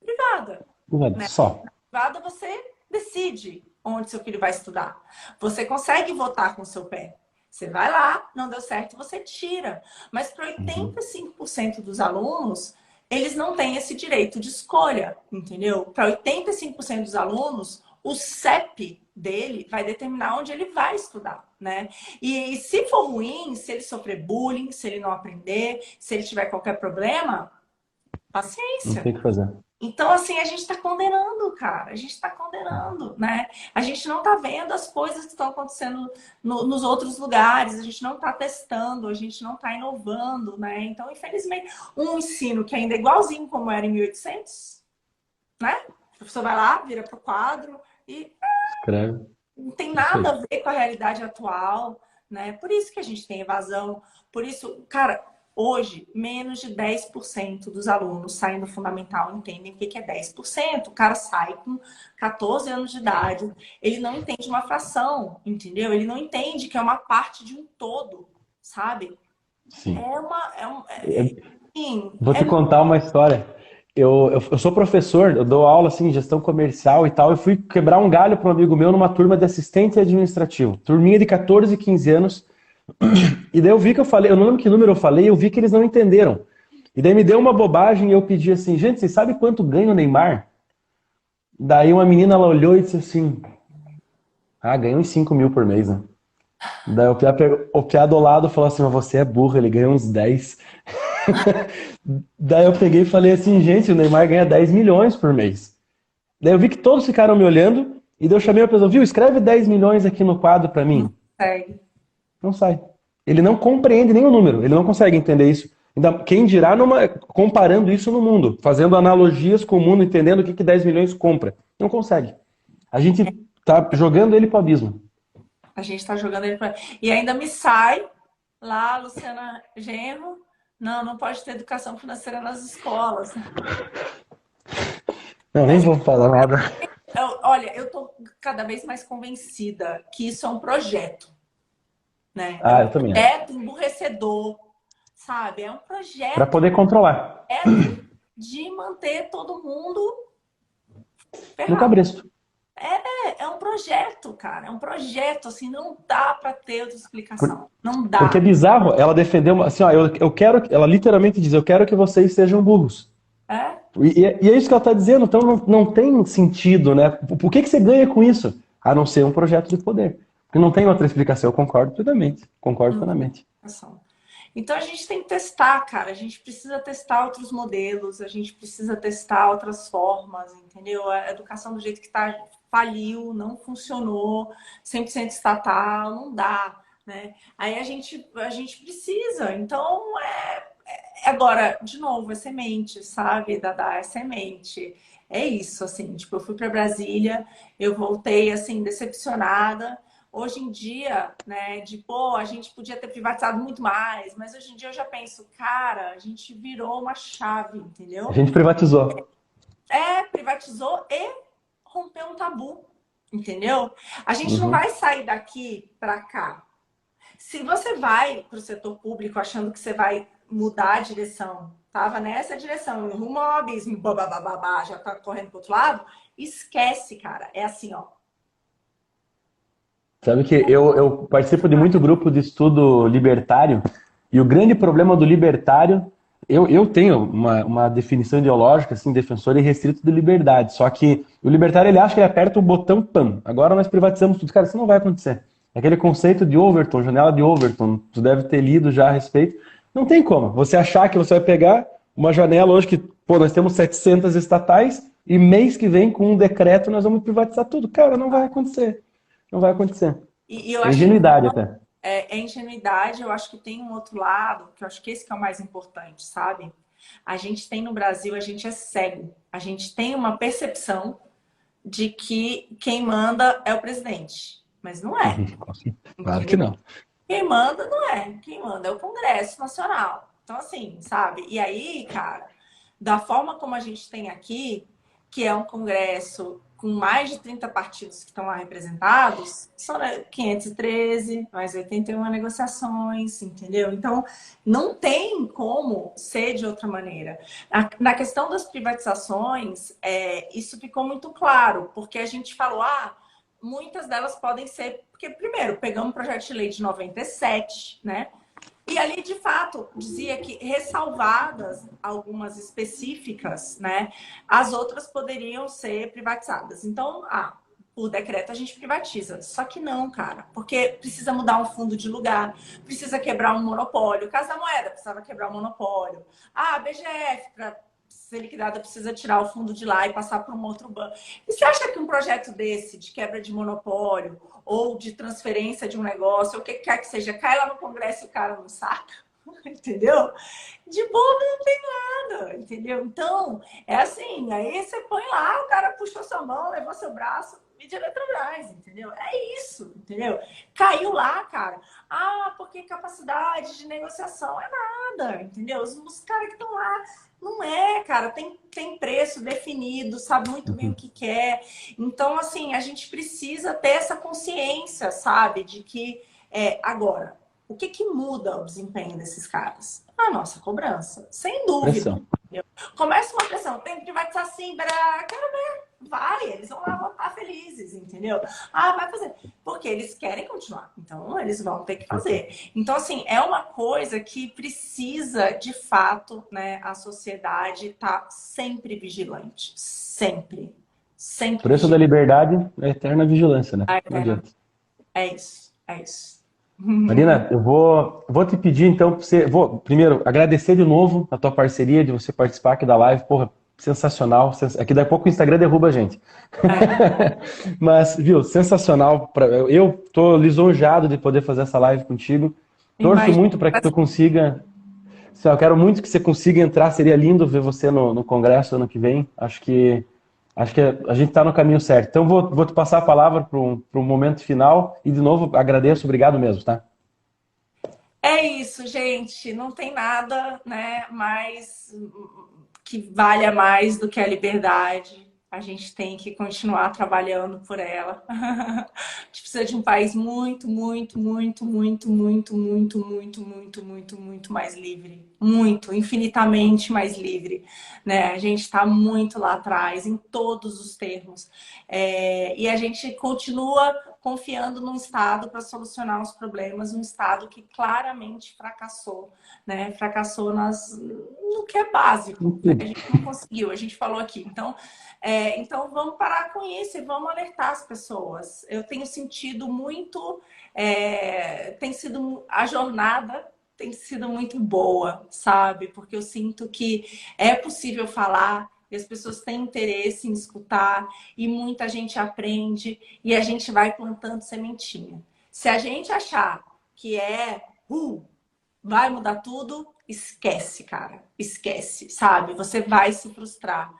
privada, né? Só. Na privada, você decide onde seu filho vai estudar. Você consegue votar com o seu pé. Você vai lá, não deu certo, você tira. Mas para Uhum. 85% dos alunos, eles não têm esse direito de escolha, entendeu? Para 85% dos alunos, o CEP dele vai determinar onde ele vai estudar, né? E se for ruim, se ele sofrer bullying, se ele não aprender, se ele tiver qualquer problema, Não paciência. tem o que fazer. Então, assim, a gente está condenando, cara. A gente está condenando, né? A gente não está vendo as coisas que estão acontecendo nos outros lugares. A gente não está testando, a gente não está inovando, né? Então, infelizmente, um ensino que ainda é igualzinho como era em 1800, né? O professor vai lá, vira para o quadro e Escreve. não tem Isso nada a aí. ver com a realidade atual, né? Por isso que a gente tem evasão, por isso, cara, hoje, menos de 10% dos alunos saem do fundamental entendem o que é 10%. O cara sai com 14 anos de idade, ele não entende uma fração, entendeu? Ele não entende que é uma parte de um todo, sabe? É Sim. uma. Enfim, Vou é te muito. contar uma história. Eu sou professor, eu dou aula assim, em gestão comercial e tal. Eu fui quebrar um galho para um amigo meu numa turma de assistente administrativo. Turminha de 14, 15 anos. E daí eu vi que eu falei, eu não lembro que número eu falei, eu vi que eles não entenderam. E daí me deu uma bobagem e eu pedi assim, gente, vocês sabem quanto ganha o Neymar? Daí uma menina, ela olhou e disse assim, ah, ganha uns 5 mil por mês, né? Daí o piá do lado falou assim, mas você é burro, ele ganha uns 10. Daí eu peguei e falei assim, gente, o Neymar ganha 10 milhões por mês. Daí eu vi que todos ficaram me olhando, e daí eu chamei a pessoa, viu, escreve 10 milhões aqui no quadro pra mim. Consegue. Não sai. Ele não compreende nem o número, ele não consegue entender isso. Ainda, quem dirá comparando isso no mundo, fazendo analogias com o mundo, entendendo o que 10 milhões compra. Não consegue. A gente tá jogando ele pro abismo. A gente está jogando ele pra. E ainda me sai lá, Luciana Genro. Não, não pode ter educação financeira nas escolas. Não, nem vou falar nada. Olha, eu estou cada vez mais convencida que isso é um projeto, né? É Ah, um eu também acho. projeto emburrecedor, sabe? É um Para projeto poder controlar. de manter todo mundo No ferrado. cabresto. É um projeto, cara. É um projeto, assim, não dá para ter outra Por- explicação. Não Porque é dá. bizarro, ela defendeu, assim, ó, eu quero, ela literalmente diz, eu quero que vocês sejam burros. É? E é isso que ela está dizendo, então não tem sentido, né? Por que você ganha com isso? A não ser um projeto de poder. Porque não tem outra explicação, eu concordo plenamente. Concordo Não tem plenamente. explicação. Então a gente tem que testar, cara. A gente precisa testar outros modelos, a gente precisa testar outras formas, entendeu? A educação do jeito que está faliu, não funcionou, 100% estatal, não dá, né? Aí a gente precisa. Então, agora, de novo, é semente, sabe, Dada? É semente. É isso, assim, tipo, eu fui para Brasília, eu voltei, assim, decepcionada. Hoje em dia, né, de pô, a gente podia ter privatizado muito mais, mas hoje em dia eu já penso, cara, a gente virou uma chave, A entendeu? gente privatizou. Privatizou e rompeu um tabu, entendeu? A gente não Uhum. vai sair daqui para cá. Se você vai para o setor público achando que você vai mudar a direção, tava nessa direção, rumo ao abismo, babá, já tá correndo pro outro lado, esquece, cara. É assim, ó. Sabe que eu participo de muito grupo de estudo libertário, e o grande problema do libertário, eu tenho uma definição ideológica, assim, defensor e restrito de liberdade, só que o libertário ele acha que ele aperta o botão PAN, agora nós privatizamos tudo. Cara, isso não vai acontecer. Aquele conceito de Overton, janela de Overton, tu deve ter lido já a respeito, não tem como. Você achar que você vai pegar uma janela hoje que, pô, nós temos 700 estatais, e mês que vem, com um decreto, nós vamos privatizar tudo. Cara, não vai acontecer. Não vai acontecer. E eu É acho que ingenuidade até. é ingenuidade, eu acho que tem um outro lado, que eu acho que esse que é o mais importante, sabe? A gente tem no Brasil, a gente é cego. A gente tem uma percepção de que quem manda é o presidente. Mas não é, Claro que entendeu? não. Quem manda não é. Quem manda é o Congresso Nacional. Então, assim, sabe? E aí, cara, da forma como a gente tem aqui, que é um Congresso com mais de 30 partidos que estão lá representados, são 513, mais 81 negociações, entendeu? Então, não tem como ser de outra maneira. Na questão das privatizações, isso ficou muito claro, porque a gente falou, muitas delas podem ser, porque, primeiro, pegamos o projeto de lei de 97, né? E ali, de fato, dizia que, ressalvadas algumas específicas, né, as outras poderiam ser privatizadas. Então, por decreto a gente privatiza. Só que não, cara, porque precisa mudar um fundo de lugar, precisa quebrar um monopólio. Casa da Moeda precisava quebrar um monopólio. A BGF, para ser liquidada, precisa tirar o fundo de lá e passar para um outro banco. E você acha que um projeto desse, de quebra de monopólio, ou de transferência de um negócio, ou o que quer que seja, cai lá no Congresso e o cara não saca? Entendeu? De bobo não tem nada, entendeu? Então, é assim, aí você põe lá, o cara puxou sua mão, levou seu braço, mídia Eletrobras, entendeu? É isso, entendeu? Caiu lá, cara. Ah, porque capacidade de negociação é nada, entendeu? Os caras que estão lá, não é, cara, tem preço definido, sabe muito bem o que quer. Então, assim, a gente precisa ter essa consciência, sabe? De que, agora, o que que muda o desempenho desses caras? A nossa cobrança, sem dúvida. Pressão. Entendeu? Começa uma pressão, tem que privatizar sim, quero ver. Vai, eles vão lá votar felizes, entendeu? Ah, vai fazer. Porque eles querem continuar. Então, eles vão ter que fazer. Então, assim, é uma coisa que precisa, de fato, né, a sociedade tá sempre vigilante. Sempre. O Sempre preço da vigilante. liberdade é a eterna vigilância, né? Não adianta. É isso. É isso. Marina, eu vou te pedir então, pra você, vou primeiro agradecer de novo a tua parceria, de você participar aqui da live, porra, sensacional. Aqui daqui a pouco o Instagram derruba a gente. É. Mas, viu, sensacional. Eu tô lisonjeado de poder fazer essa live contigo. Torço Imagina. muito para que tu consiga. Eu quero muito que você consiga entrar. Seria lindo ver você no Congresso ano que vem. Acho que a gente está no caminho certo. Então, vou te passar a palavra para um momento final. E, de novo, agradeço. Obrigado mesmo, tá? É isso, gente. Não tem nada, né, mais que valha mais do que a liberdade. A gente tem que continuar trabalhando por ela. A gente precisa de um país muito, muito, muito, muito, muito, muito, muito, muito, muito, muito mais livre. Muito, infinitamente mais livre. Né? A gente está muito lá atrás, em todos os termos. E a gente continua confiando num Estado para solucionar os problemas, um Estado que claramente fracassou, né? Fracassou no que é básico, né? A gente não conseguiu, a gente falou aqui. Então vamos parar com isso e vamos alertar as pessoas. Eu tenho sentido muito, a jornada tem sido muito boa, sabe? Porque eu sinto que é possível falar e as pessoas têm interesse em escutar e muita gente aprende e a gente vai plantando sementinha. Se a gente achar que vai mudar tudo, esquece, cara. Esquece, sabe? Você vai se frustrar.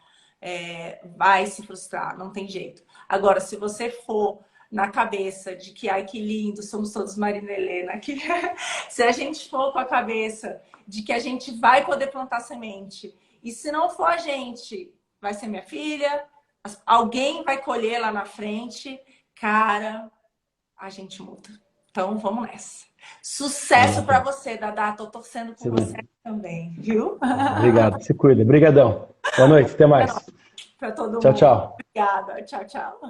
Vai se frustrar, não tem jeito. Agora, se você for na cabeça de que, ai, que lindo, somos todos Marina Helena, que se a gente for com a cabeça de que a gente vai poder plantar semente, e se não for a gente, vai ser minha filha, alguém vai colher lá na frente, cara, a gente muda. Então, vamos nessa. Sucesso para você, Dadá. Tô torcendo por você também, viu? Obrigado. Se cuida. Obrigadão. Boa noite. Até mais. Para todo Tchau, mundo. tchau. Obrigada. Tchau, tchau.